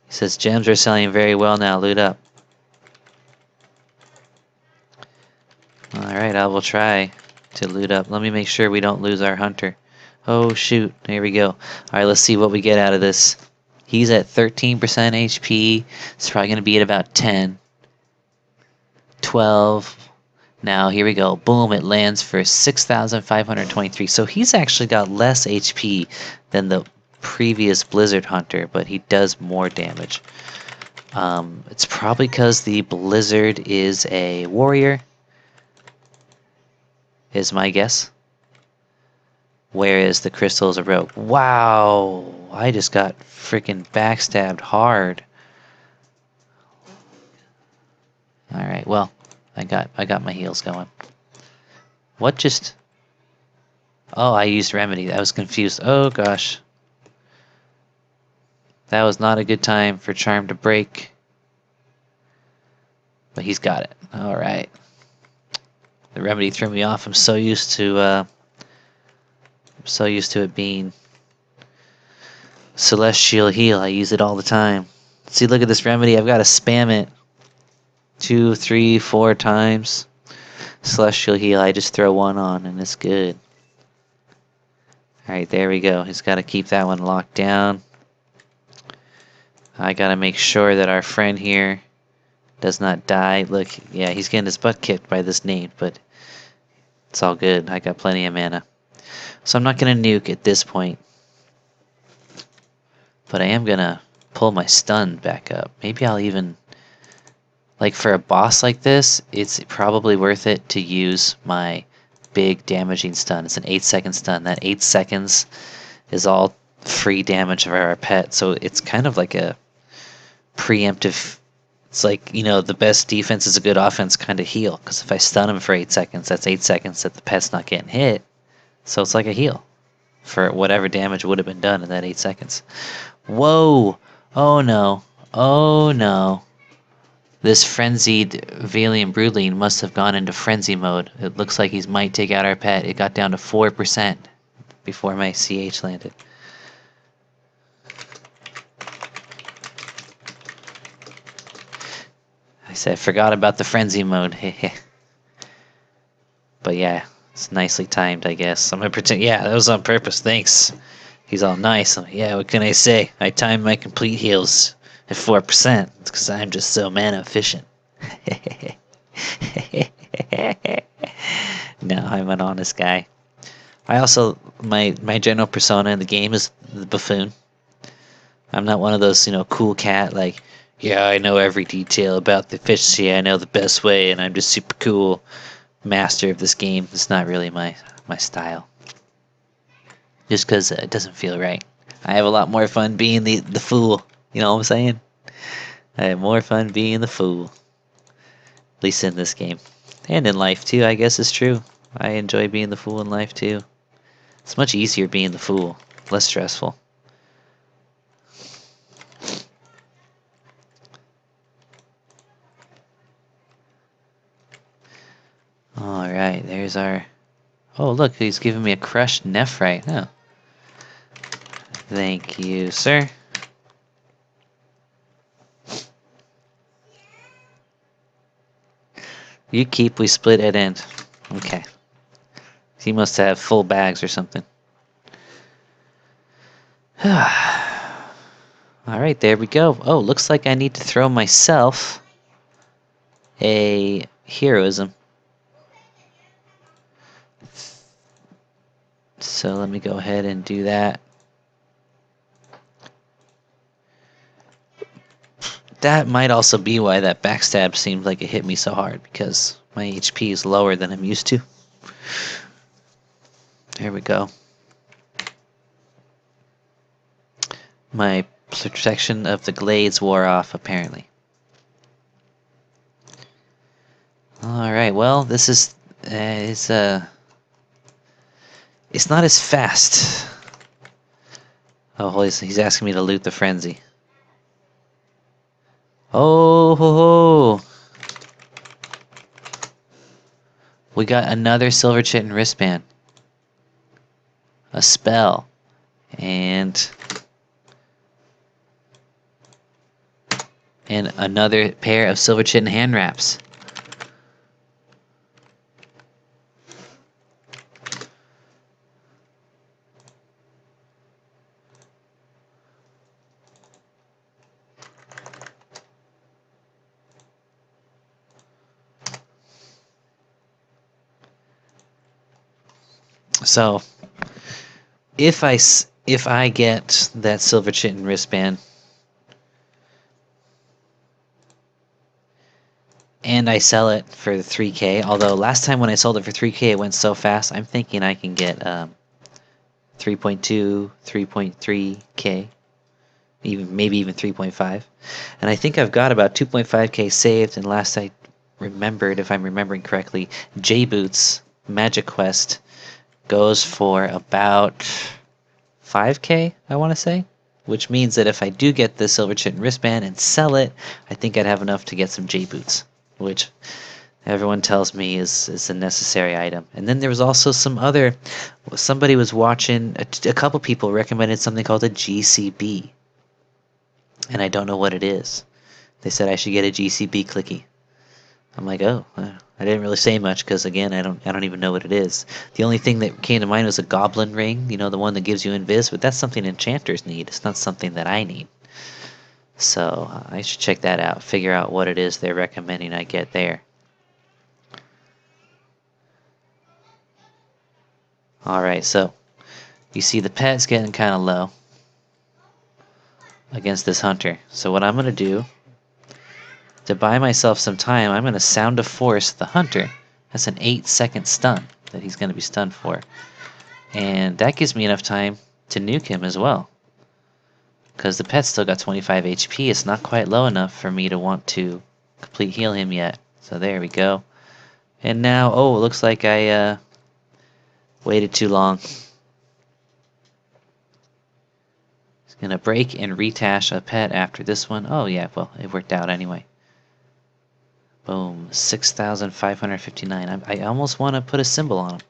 Speaker 1: He says gems are selling very well now. Loot up. Alright, I will try to loot up. Let me make sure we don't lose our hunter. Oh shoot, here we go. Alright, let's see what we get out of this. He's at 13% HP. It's probably going to be at about 10. 12. Now, here we go. Boom, it lands for 6,523. So he's actually got less HP than the previous Blizzard Hunter, but he does more damage. It's probably because the Blizzard is a warrior, is my guess. Whereas the Crystal is a rogue. Wow! I just got freaking backstabbed hard. Alright, well, I got my heals going. What just... Oh, I used Remedy. I was confused. Oh, gosh. That was not a good time for Charm to break. But he's got it. Alright. The Remedy threw me off. I'm so used to it being Celestial Heal. I use it all the time. See, look at this Remedy. I've got to spam it 2, 3, 4 times. Celestial Heal, I just throw one on and it's good. Alright, there we go. He's got to keep that one locked down. I got to make sure that our friend here does not die. Look, yeah, he's getting his butt kicked by this nade, but it's all good. I got plenty of mana. So I'm not going to nuke at this point. But I am going to pull my stun back up. Maybe I'll even... Like for a boss like this, it's probably worth it to use my big damaging stun. It's an 8-second stun. That 8 seconds is all free damage for our pet. So it's kind of like a preemptive... It's like, the best defense is a good offense kind of heal. Because if I stun him for 8 seconds, that's 8 seconds that the pet's not getting hit. So it's like a heal for whatever damage would have been done in that 8 seconds. Whoa! Oh no. Oh no. This frenzied Valiant Broodling must have gone into frenzy mode. It looks like he might take out our pet. It got down to 4% before my CH landed. I said, forgot about the frenzy mode. But yeah, it's nicely timed, I guess. I'm gonna pretend, yeah, that was on purpose, thanks. He's all nice. I'm like, yeah, what can I say? I timed my complete heals at 4%. It's because I'm just so mana efficient. No, I'm an honest guy. I also, my general persona in the game is the buffoon. I'm not one of those, cool cat, like, yeah, I know every detail about the efficiency, I know the best way, and I'm just super cool master of this game. It's not really my style. Just because it doesn't feel right. I have a lot more fun being the fool. You know what I'm saying? I have more fun being the fool. At least in this game. And in life too, I guess it's true. I enjoy being the fool in life too. It's much easier being the fool. Less stressful. Alright, there's our... Oh, look, he's giving me a crushed nephrite. Oh. Thank you, sir. You keep, we split at end. Okay. He must have full bags or something. Alright, there we go. Oh, looks like I need to throw myself a heroism. So let me go ahead and do that. That might also be why that backstab seemed like it hit me so hard, because my HP is lower than I'm used to. There we go. My protection of the glades wore off, apparently. Alright, well, this is... it's not as fast. Oh, he's asking me to loot the frenzy. Oh, ho, ho. We got another silver chitin wristband. A spell. And another pair of silver chitin hand wraps. So, if I get that silver chitin wristband, and I sell it for 3K, although last time when I sold it for 3K it went so fast, I'm thinking I can get 3.2, 3.3K, maybe even 3.5. And I think I've got about 2.5K saved, and last I remembered, if I'm remembering correctly, J-Boots Magic Quest goes for about 5K, I want to say. Which means that if I do get the silver chitin wristband and sell it, I think I'd have enough to get some J-Boots, which everyone tells me is a necessary item. And then there was also somebody was watching, a couple people recommended something called a GCB. And I don't know what it is. They said I should get a GCB clicky. I'm like, oh, I didn't really say much because again, I don't even know what it is. The only thing that came to mind was a goblin ring, the one that gives you invis, but that's something enchanters need. It's not something that I need. So I should check that out, figure out what it is they're recommending I get there. Alright, so you see the pet's getting kind of low against this hunter. So what I'm going to do, to buy myself some time, I'm going to Sound of Force the hunter. That's an 8-second stun that he's going to be stunned for. And that gives me enough time to nuke him as well. Because the pet's still got 25 HP, it's not quite low enough for me to want to complete heal him yet. So there we go. And now, oh, it looks like I waited too long. He's going to break and retash a pet after this one. Oh yeah, well, it worked out anyway. Boom, 6,559. I almost want to put a symbol on him.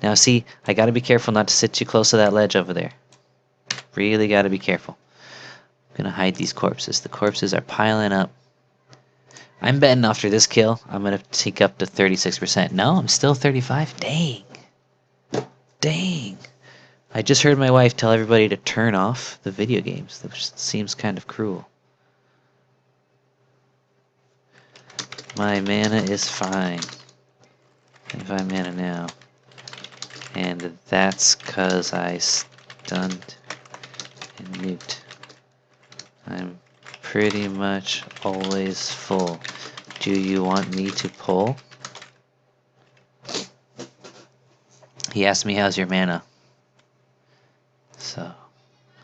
Speaker 1: Now see, I gotta be careful not to sit too close to that ledge over there. Really gotta be careful. I'm gonna hide these corpses. The corpses are piling up. I'm betting after this kill, I'm gonna take up to 36%. No, I'm still 35. Dang. Dang. I just heard my wife tell everybody to turn off the video games, which seems kind of cruel. My mana is fine. 25 mana now. And that's cause I stunned and nuked. I'm pretty much always full. Do you want me to pull? He asked me how's your mana. So,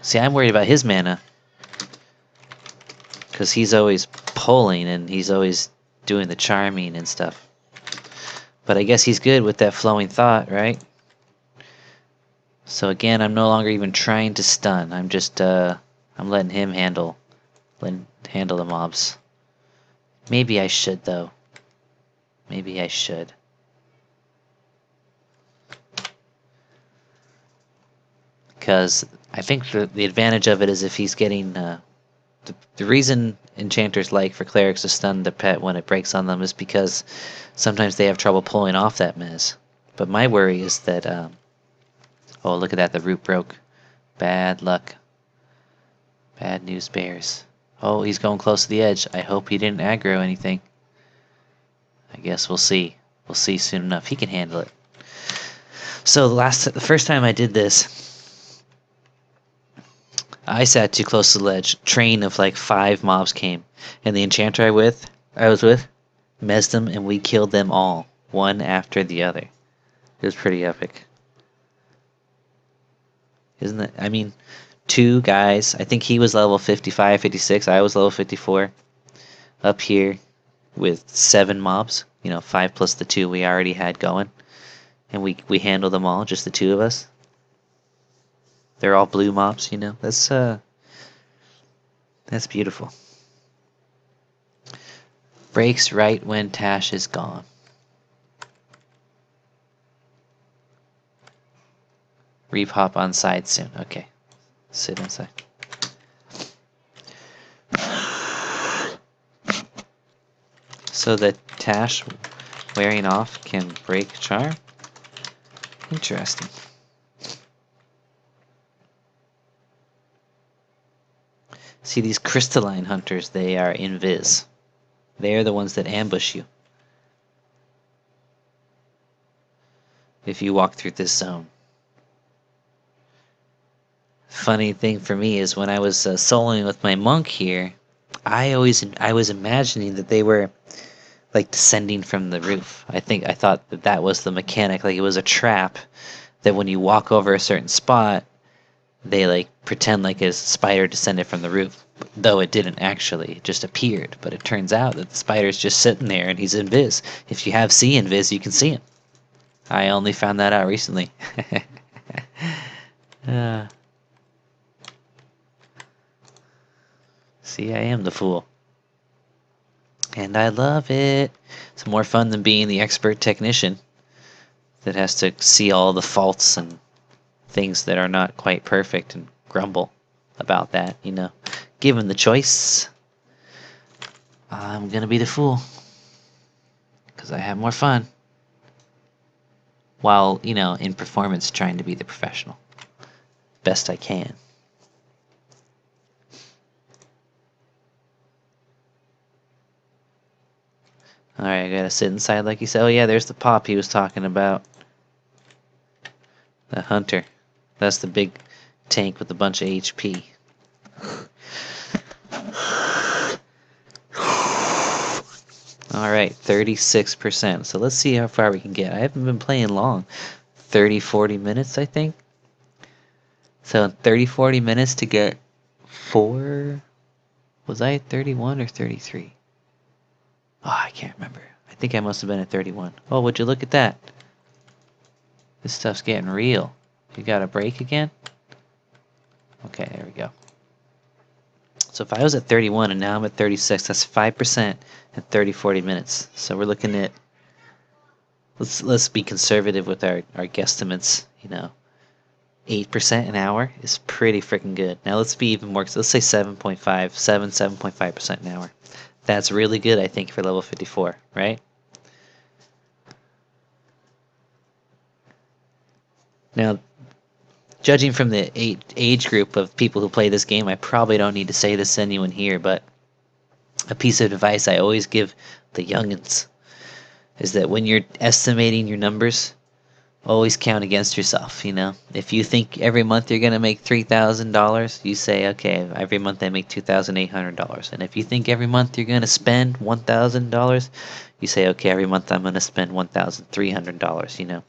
Speaker 1: see, I'm worried about his mana. Because he's always pulling and he's always doing the charming and stuff. But I guess he's good with that flowing thought, right? So again, I'm no longer even trying to stun. I'm just, I'm letting him handle the mobs. Maybe I should, though. Maybe I should. Because I think the advantage of it is if he's getting... The reason enchanters like for clerics to stun the pet when it breaks on them is because sometimes they have trouble pulling off that miss. But my worry is that... oh, look at that. The root broke. Bad luck. Bad news bears. Oh, he's going close to the edge. I hope he didn't aggro anything. I guess we'll see. We'll see soon enough. He can handle it. So the first time I did this, I sat too close to the ledge. Train of like 5 mobs came, and the enchanter I was with, mezzed them, and we killed them all, one after the other. It was pretty epic, isn't it? I mean, 2 guys. I think he was level 55, 56. I was level 54. Up here, with 7 mobs. You know, 5 plus the 2 we already had going, and we handled them all, just the 2 of us. They're all blue mobs, you know. That's beautiful. Breaks right when Tash is gone. Repop on side soon. Okay. Sit inside. So the Tash wearing off can break char? Interesting. See, these crystalline hunters, they are invis. They are the ones that ambush you if you walk through this zone. Funny thing for me is when I was soloing with my monk here, I was imagining that they were like descending from the roof. I thought that was the mechanic, like it was a trap that when you walk over a certain spot, they like pretend like a spider descended from the roof, though it didn't actually. It just appeared. But it turns out that the spider's just sitting there and he's invis. If you have see invis, you can see him. I only found that out recently. See, I am the fool. And I love it. It's more fun than being the expert technician that has to see all the faults and things that are not quite perfect and grumble about that, you know. Given the choice, I'm gonna be the fool because I have more fun while, you know, in performance trying to be the professional best I can. Alright, I gotta sit inside like he said. Oh yeah, there's the pop he was talking about. The hunter. That's the big tank with a bunch of HP. Alright, 36%. So let's see how far we can get. I haven't been playing long. 30, 40 minutes, I think. So in 30, 40 minutes to get 4... Was I at 31 or 33? Oh, I can't remember. I think I must have been at 31. Oh, would you look at that? This stuff's getting real. You got a break again? Okay, there we go. So if I was at 31 and now I'm at 36, that's 5% in 30, 40 minutes. So we're looking at, let's be conservative with our guesstimates, 8% an hour is pretty freaking good. Now let's be even more, let's say 7.5% an hour. That's really good, I think, for level 54, right? Now, judging from the age group of people who play this game, I probably don't need to say this to anyone here, but a piece of advice I always give the youngins is that when you're estimating your numbers, always count against yourself, If you think every month you're going to make $3,000, you say, okay, every month I make $2,800. And if you think every month you're going to spend $1,000, you say, okay, every month I'm going to spend $1,300,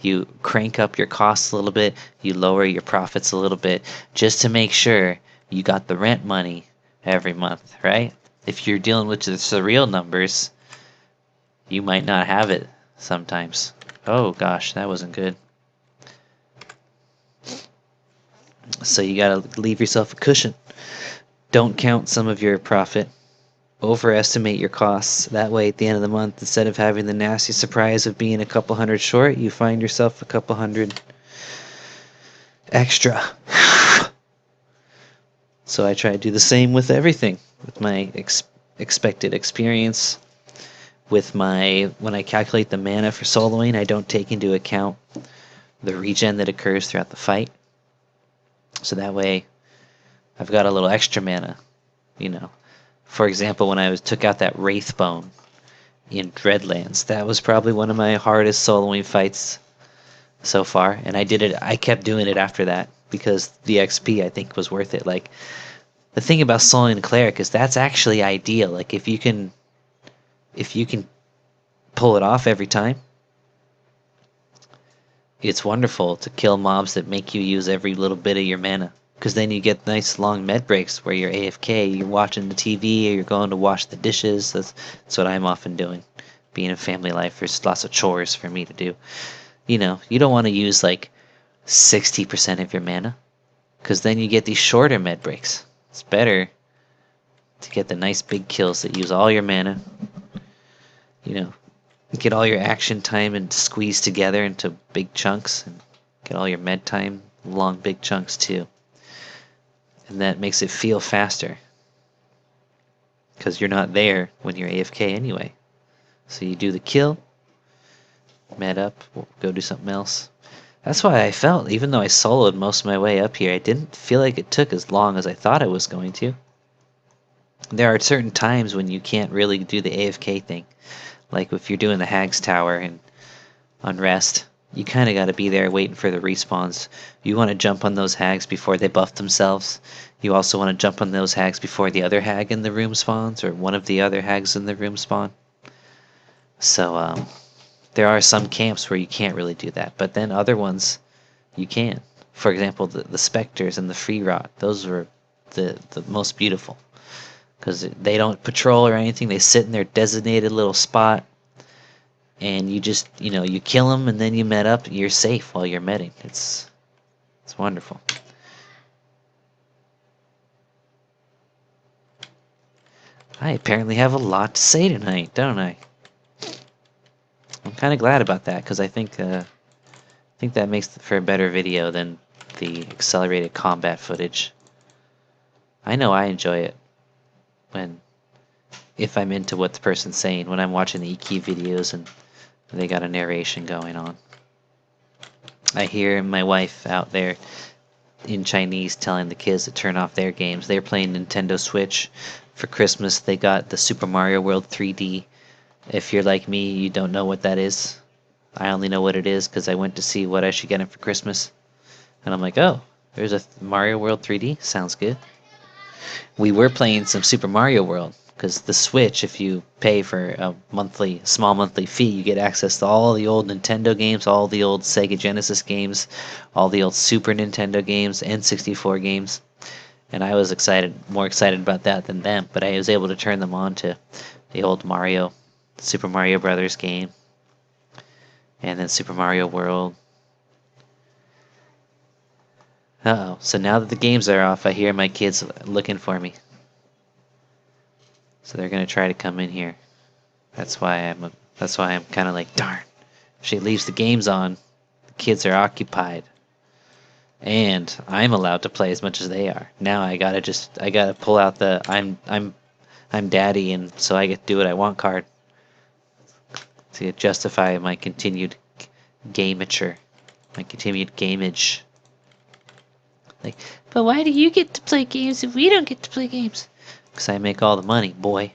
Speaker 1: You crank up your costs a little bit, you lower your profits a little bit, just to make sure you got the rent money every month, right? If you're dealing with the surreal numbers, you might not have it sometimes. Oh gosh, that wasn't good. So you gotta leave yourself a cushion. Don't count some of your profit. Overestimate your costs. That way at the end of the month, instead of having the nasty surprise of being a couple hundred short, you find yourself a couple hundred extra. So I try to do the same with everything. With my expected experience. With when I calculate the mana for soloing, I don't take into account the regen that occurs throughout the fight. So that way, I've got a little extra mana, For example, when I took out that Wraith Bone in Dreadlands, that was probably one of my hardest soloing fights so far, and I kept doing it after that, because the XP, I think, was worth it. Like, the thing about soloing Cleric is that's actually ideal. Like, if you can pull it off every time, it's wonderful to kill mobs that make you use every little bit of your mana, because then you get nice long med breaks where you're AFK, you're watching the TV, or you're going to wash the dishes. That's what I'm often doing. Being in family life, there's lots of chores for me to do. You don't want to use like 60% of your mana, because then you get these shorter med breaks. It's better to get the nice big kills that use all your mana. Get all your action time and squeeze together into big chunks, and get all your med time long big chunks too. And that makes it feel faster, because you're not there when you're AFK anyway. So you do the kill, med up, go do something else. That's why I felt, even though I soloed most of my way up here, I didn't feel like it took as long as I thought it was going to. There are certain times when you can't really do the AFK thing. Like if you're doing the Hag's Tower and Unrest, you kind of got to be there waiting for the respawns. You want to jump on those hags before they buff themselves. You also want to jump on those hags before the other hag in the room spawns, or one of the other hags in the room spawn. So there are some camps where you can't really do that, but then other ones you can. For example, the Spectres and the Free Rot, those were the most beautiful, because they don't patrol or anything. They sit in their designated little spot, and you just, you kill them, and then you med up. You're safe while you're medding. It's wonderful. I apparently have a lot to say tonight, don't I? I'm kind of glad about that, because I think that makes for a better video than the accelerated combat footage. I know I enjoy it if I'm into what the person's saying, when I'm watching the EQ videos and they got a narration going on. I hear my wife out there in Chinese telling the kids to turn off their games. They're playing Nintendo Switch. For Christmas, they got the Super Mario World 3D. If you're like me, you don't know what that is. I only know what it is because I went to see what I should get him for Christmas. And I'm like, oh, there's a Mario World 3D? Sounds good. We were playing some Super Mario World, because the Switch, if you pay for a small monthly fee, you get access to all the old Nintendo games, all the old Sega Genesis games, all the old Super Nintendo games, N64 games. And I was more excited about that than them, but I was able to turn them on to the old Super Mario Brothers game, and then Super Mario World. Uh-oh, so now that the games are off, I hear my kids looking for me. So they're gonna try to come in here. That's why I'm kind of like, darn. If she leaves the games on, the kids are occupied, and I'm allowed to play as much as they are. Now I gotta pull out the I'm daddy, and so I get to do what I want card to justify my continued gameage. Like, but why do you get to play games if we don't get to play games? Because I make all the money, boy.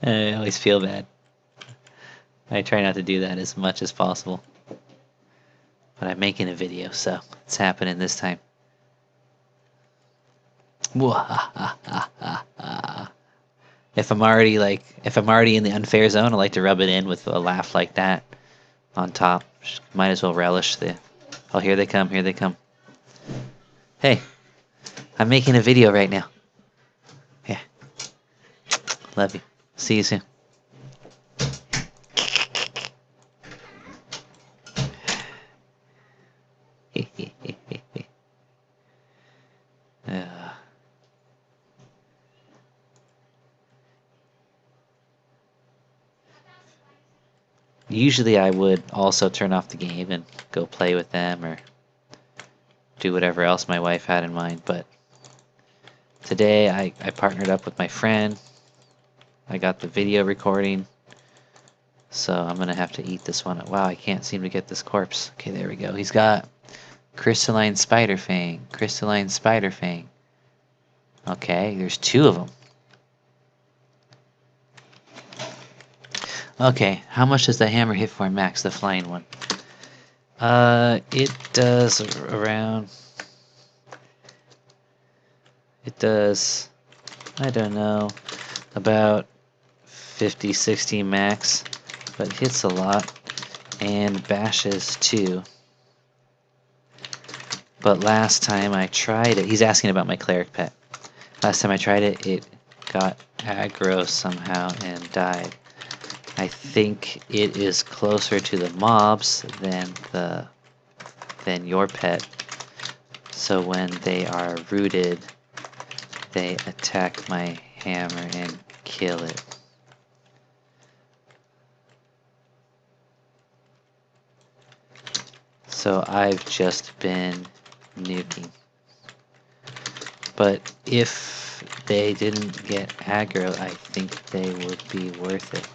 Speaker 1: I always feel bad. I try not to do that as much as possible. But I'm making a video, so it's happening this time. If I'm already in the unfair zone, I like to rub it in with a laugh like that on top. Might as well relish the. Oh, here they come! Here they come! Hey, I'm making a video right now. Yeah, love you. See you soon. Usually I would also turn off the game and go play with them or do whatever else my wife had in mind, but today I partnered up with my friend. I got the video recording, so I'm gonna have to eat this one. Wow, I can't seem to get this corpse. Okay, there we go. He's got crystalline spider fang. Crystalline spider fang. Okay, there's 2 of them. Okay, how much does the hammer hit for max, the flying one? It does around... It does, I don't know, about 50, 60 max, but hits a lot, and bashes too. But last time I tried it, he's asking about my cleric pet. Last time I tried it, it got aggro somehow and died. I think it is closer to the mobs than your pet. So when they are rooted, they attack my hammer and kill it. So I've just been nuking. But if they didn't get aggro, I think they would be worth it.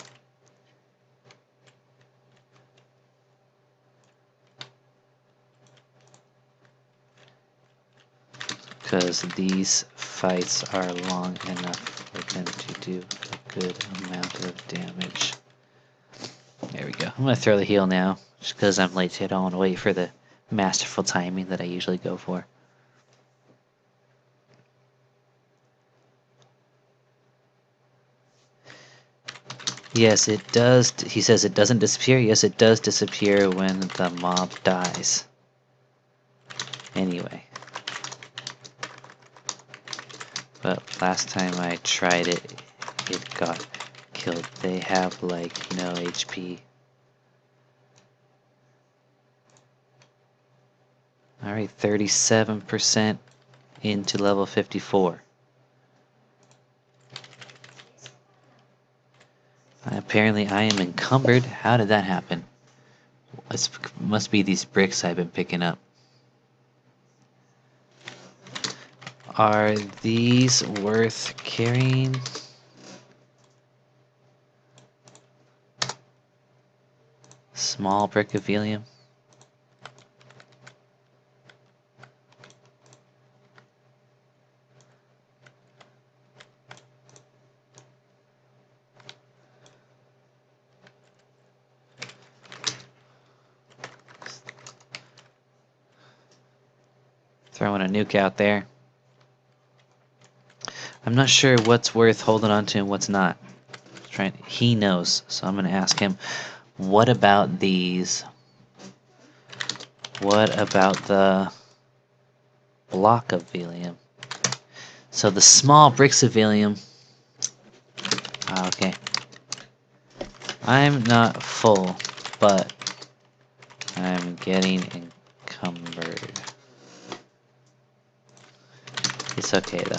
Speaker 1: Because these fights are long enough for them to do a good amount of damage. There we go. I'm going to throw the heal now, just because I'm late, so I don't want to wait for the masterful timing that I usually go for. Yes, it does. He says it doesn't disappear. Yes, it does disappear when the mob dies. Anyway. But last time I tried it, it got killed. They have like no HP. Alright, 37% into level 54. Apparently I am encumbered. How did that happen? It must be these bricks I've been picking up. Are these worth carrying? Small brick of helium. Throwing a nuke out there. I'm not sure what's worth holding on to and what's not. He knows, so I'm going to ask him, what about these? What about the block of helium? So the small bricks of helium. Okay. I'm not full, but I'm getting encumbered. It's okay though.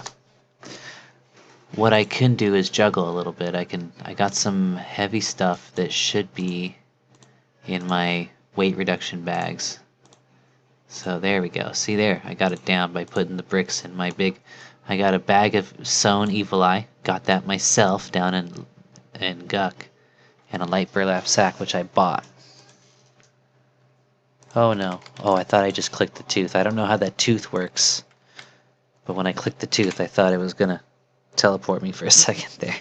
Speaker 1: What I can do is juggle a little bit. I got some heavy stuff that should be in my weight reduction bags. So there we go. See there, I got it down by putting the bricks in my big. I got a bag of sewn evil eye. Got that myself down in Guck, and a light burlap sack which I bought. Oh no. Oh, I thought I just clicked the tooth. I don't know how that tooth works. But when I clicked the tooth, I thought it was gonna teleport me for a second there.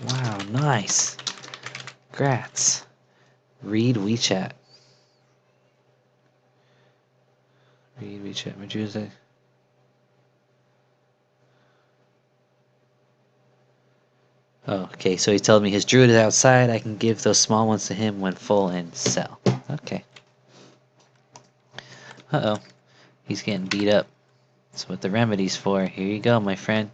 Speaker 1: Wow, nice. Grats. Read WeChat. Read WeChat, Medusa. Oh, okay, so he's telling me his druid is outside. I can give those small ones to him when full and sell. Okay. Uh-oh. He's getting beat up. That's what the remedy's for. Here you go, my friend.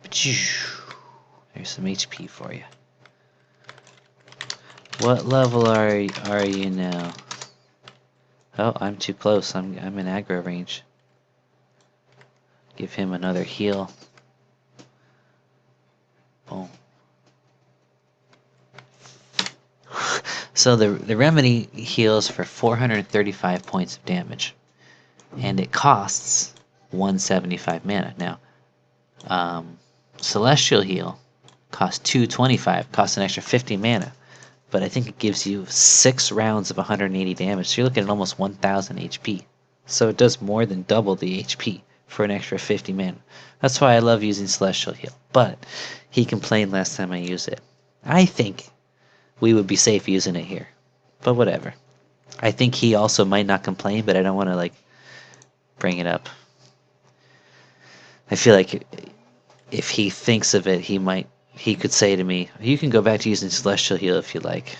Speaker 1: There's some HP for you. What level are you now? Oh, I'm too close. I'm in aggro range. Give him another heal. Boom. So the remedy heals for 435 points of damage, and it costs 175 mana. Now, Celestial Heal costs 225, costs an extra 50 mana, but I think it gives you 6 rounds of 180 damage, so you're looking at almost 1000 HP. So it does more than double the HP for an extra 50 mana. That's why I love using Celestial Heal, but he complained last time I used it. I think we would be safe using it here, but whatever. I think he also might not complain, but I don't want to like bring it up. I feel like if he thinks of it, he could say to me, "You can go back to using Celestial Heal if you like,"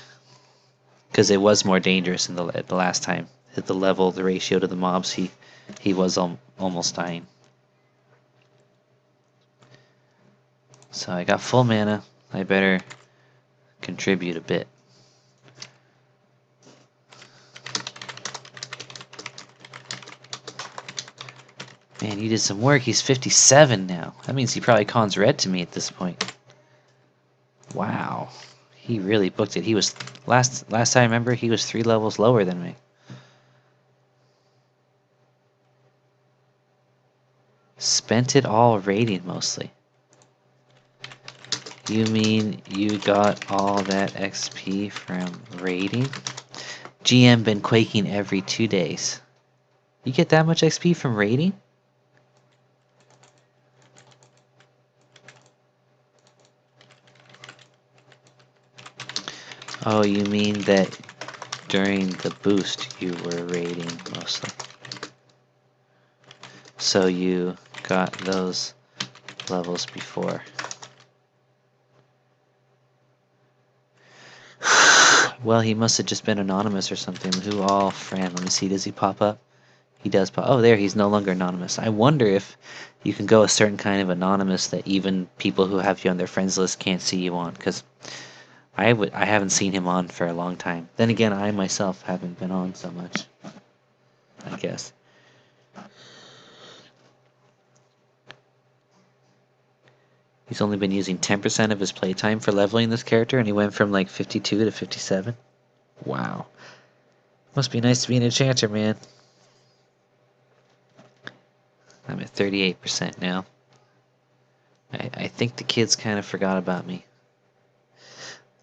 Speaker 1: because it was more dangerous in the last time. At the level, the ratio to the mobs, he was almost dying. So I got full mana. I better contribute a bit. Man, you did some work. He's 57 now. That means he probably cons red to me at this point. Wow. He really booked it. He was last I remember he was 3 levels lower than me. Spent it all raiding mostly. You mean you got all that XP from raiding? GM been quaking every 2 days. You get that much XP from raiding? Oh, you mean that during the boost you were raiding mostly. So you got those levels before. Well, he must have just been anonymous or something. Who all friend? Let me see, does he pop up? He does pop. Oh, there, he's no longer anonymous. I wonder if you can go a certain kind of anonymous that even people who have you on their friends list can't see you on, because I haven't seen him on for a long time. Then again, I myself haven't been on so much, I guess. He's only been using 10% of his playtime for leveling this character, and he went from like 52 to 57. Wow. Must be nice to be an enchanter, man. I'm at 38% now. I think the kids kind of forgot about me.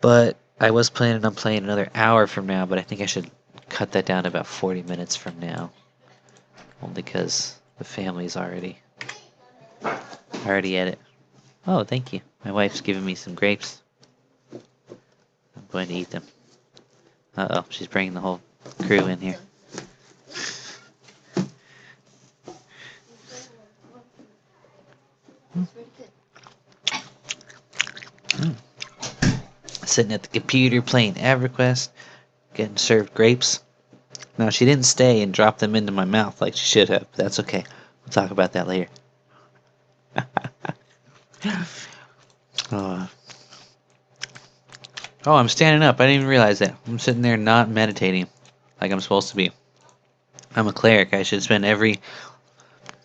Speaker 1: But I was planning on playing another hour from now, but I think I should cut that down to about 40 minutes from now. Only because the family's already at it. Oh, thank you. My wife's giving me some grapes. I'm going to eat them. Uh-oh, she's bringing the whole crew in here. Sitting at the computer playing Everquest, getting served grapes. Now, she didn't stay and drop them into my mouth like she should have. But that's okay. We'll talk about that later. Oh, I'm standing up. I didn't even realize that. I'm sitting there not meditating like I'm supposed to be. I'm a cleric. I should spend every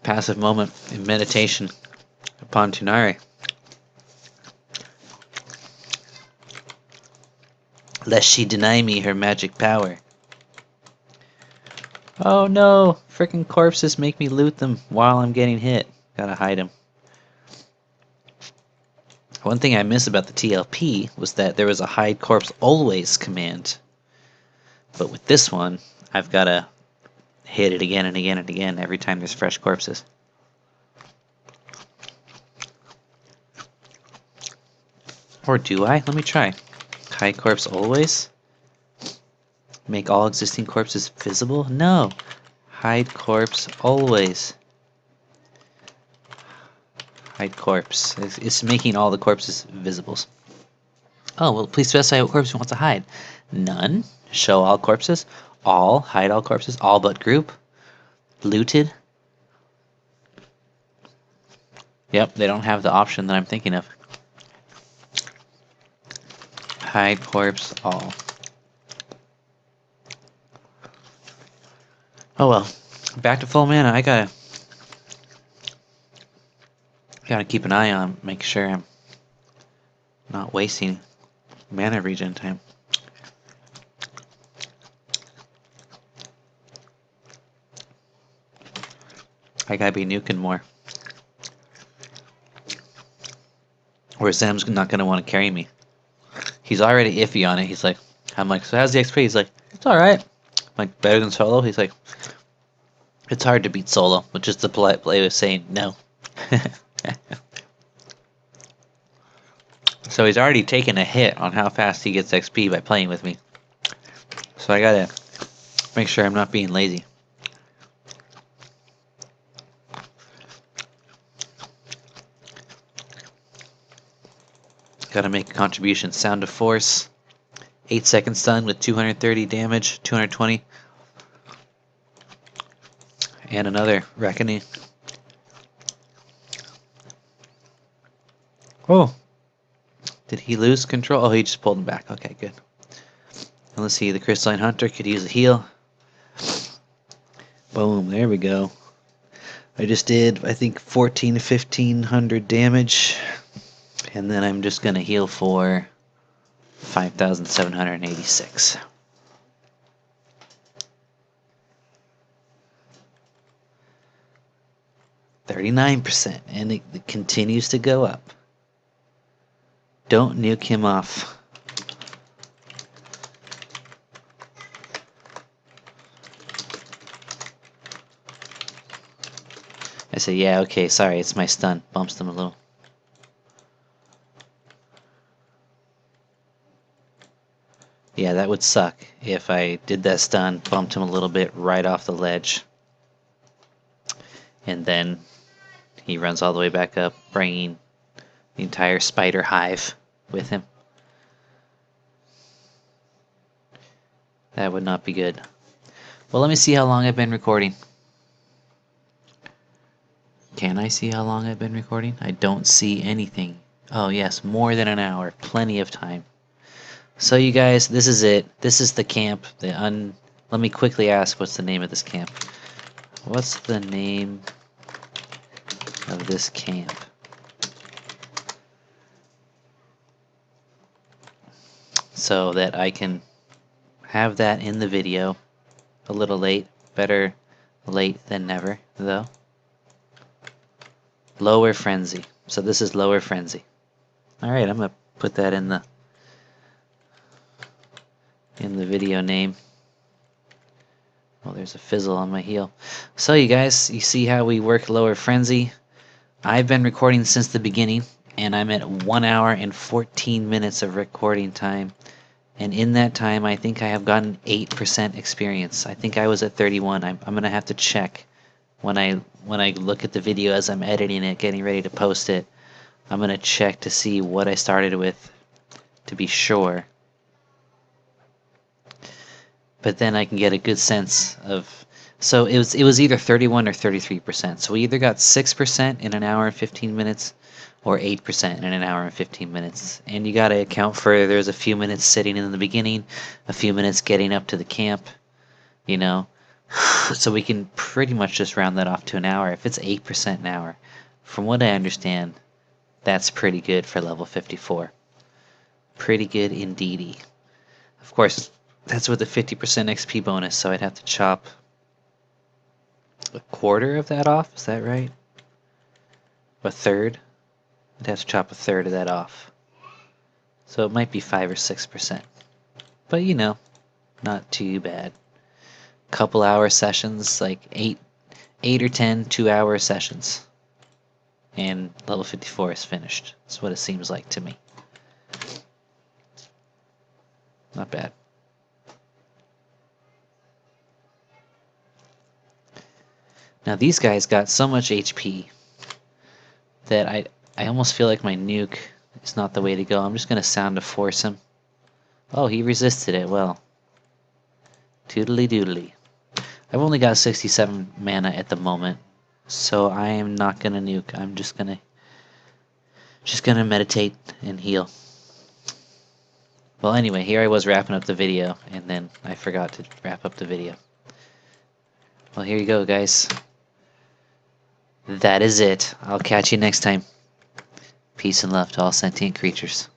Speaker 1: passive moment in meditation. Pontunare. Lest she deny me her magic power. Oh no! Frickin' corpses make me loot them while I'm getting hit. Gotta hide them. One thing I miss about the TLP was that there was a hide corpse always command. But with this one, I've gotta hit it again and again and again every time there's fresh corpses. Or do I? Let me try. Hide corpse always? Make all existing corpses visible? No! Hide corpse always. Hide corpse. It's making all the corpses visible. Oh, well, please specify what corpse you want to hide. None. Show all corpses. All. Hide all corpses. All but group. Looted. Yep, they don't have the option that I'm thinking of. Hide corpse all. Oh well. Back to full mana. I gotta keep an eye on, make sure I'm not wasting mana regen time. I gotta be nuking more. Or Zemm's not gonna want to carry me. He's already iffy on it. He's like, I'm like, so how's the XP? He's like, it's alright. I'm like, better than solo? He's like, it's hard to beat solo, which is the polite way of saying no. So he's already taken a hit on how fast he gets XP by playing with me. So I gotta make sure I'm not being lazy. Gotta make a contribution. Sound of Force. 8-second stun with 230 damage, 220. And another Reckoning. Oh! Did he lose control? Oh, he just pulled him back. Okay, good. And let's see, the Crystalline Hunter could use a heal. Boom, there we go. I just did, I think, 14 to 1500 damage. And then I'm just going to heal for 5,786. %, and it continues to go up. Don't nuke him off. I say, yeah, okay, sorry, it's my stun. Bumps them a little. Yeah, that would suck if I did that stun, bumped him a little bit right off the ledge. And then he runs all the way back up, bringing the entire spider hive with him. That would not be good. Well, let me see how long I've been recording. Can I see how long I've been recording? I don't see anything. Oh yes, more than an hour. Plenty of time. So you guys, this is it. This is the camp. Let me quickly ask, what's the name of this camp? What's the name of this camp? So that I can have that in the video. A little late. Better late than never, though. Lower Frenzy. So this is Lower Frenzy. Alright, I'm going to put that in the video name. Well, there's a fizzle on my heel. So you guys, you see how we work Lower Frenzy. I've been recording since the beginning, and I'm at 1 hour and 14 minutes of recording time. And in that time, I think I have gotten 8% experience. I think I was at 31. I'm going to have to check when I look at the video as I'm editing it, getting ready to post it. I'm going to check to see what I started with to be sure. But then I can get a good sense of... So it was either 31 or 33%. So we either got 6% in an hour and 15 minutes or 8% in an hour and 15 minutes. And you got to account for there's a few minutes sitting in the beginning, a few minutes getting up to the camp, you know. So we can pretty much just round that off to an hour. If it's 8% an hour from what I understand, that's pretty good for level 54. Pretty good indeedy. Of course, that's with a 50% XP bonus, so I'd have to chop a quarter of that off. Is that right? A third? I'd have to chop a third of that off. So it might be 5 or 6%. But you know, not too bad. Couple hour sessions, like 8 or 10 2-hour sessions. And level 54 is finished. That's what it seems like to me. Not bad. Now these guys got so much HP that I almost feel like my nuke is not the way to go. I'm just going to sound to force him. Oh, he resisted it. Well, toodly doodly. I've only got 67 mana at the moment, so I am not going to nuke. I'm just going to meditate and heal. Well, anyway, here I was wrapping up the video, and then I forgot to wrap up the video. Well, here you go, guys. That is it. I'll catch you next time. Peace and love to all sentient creatures.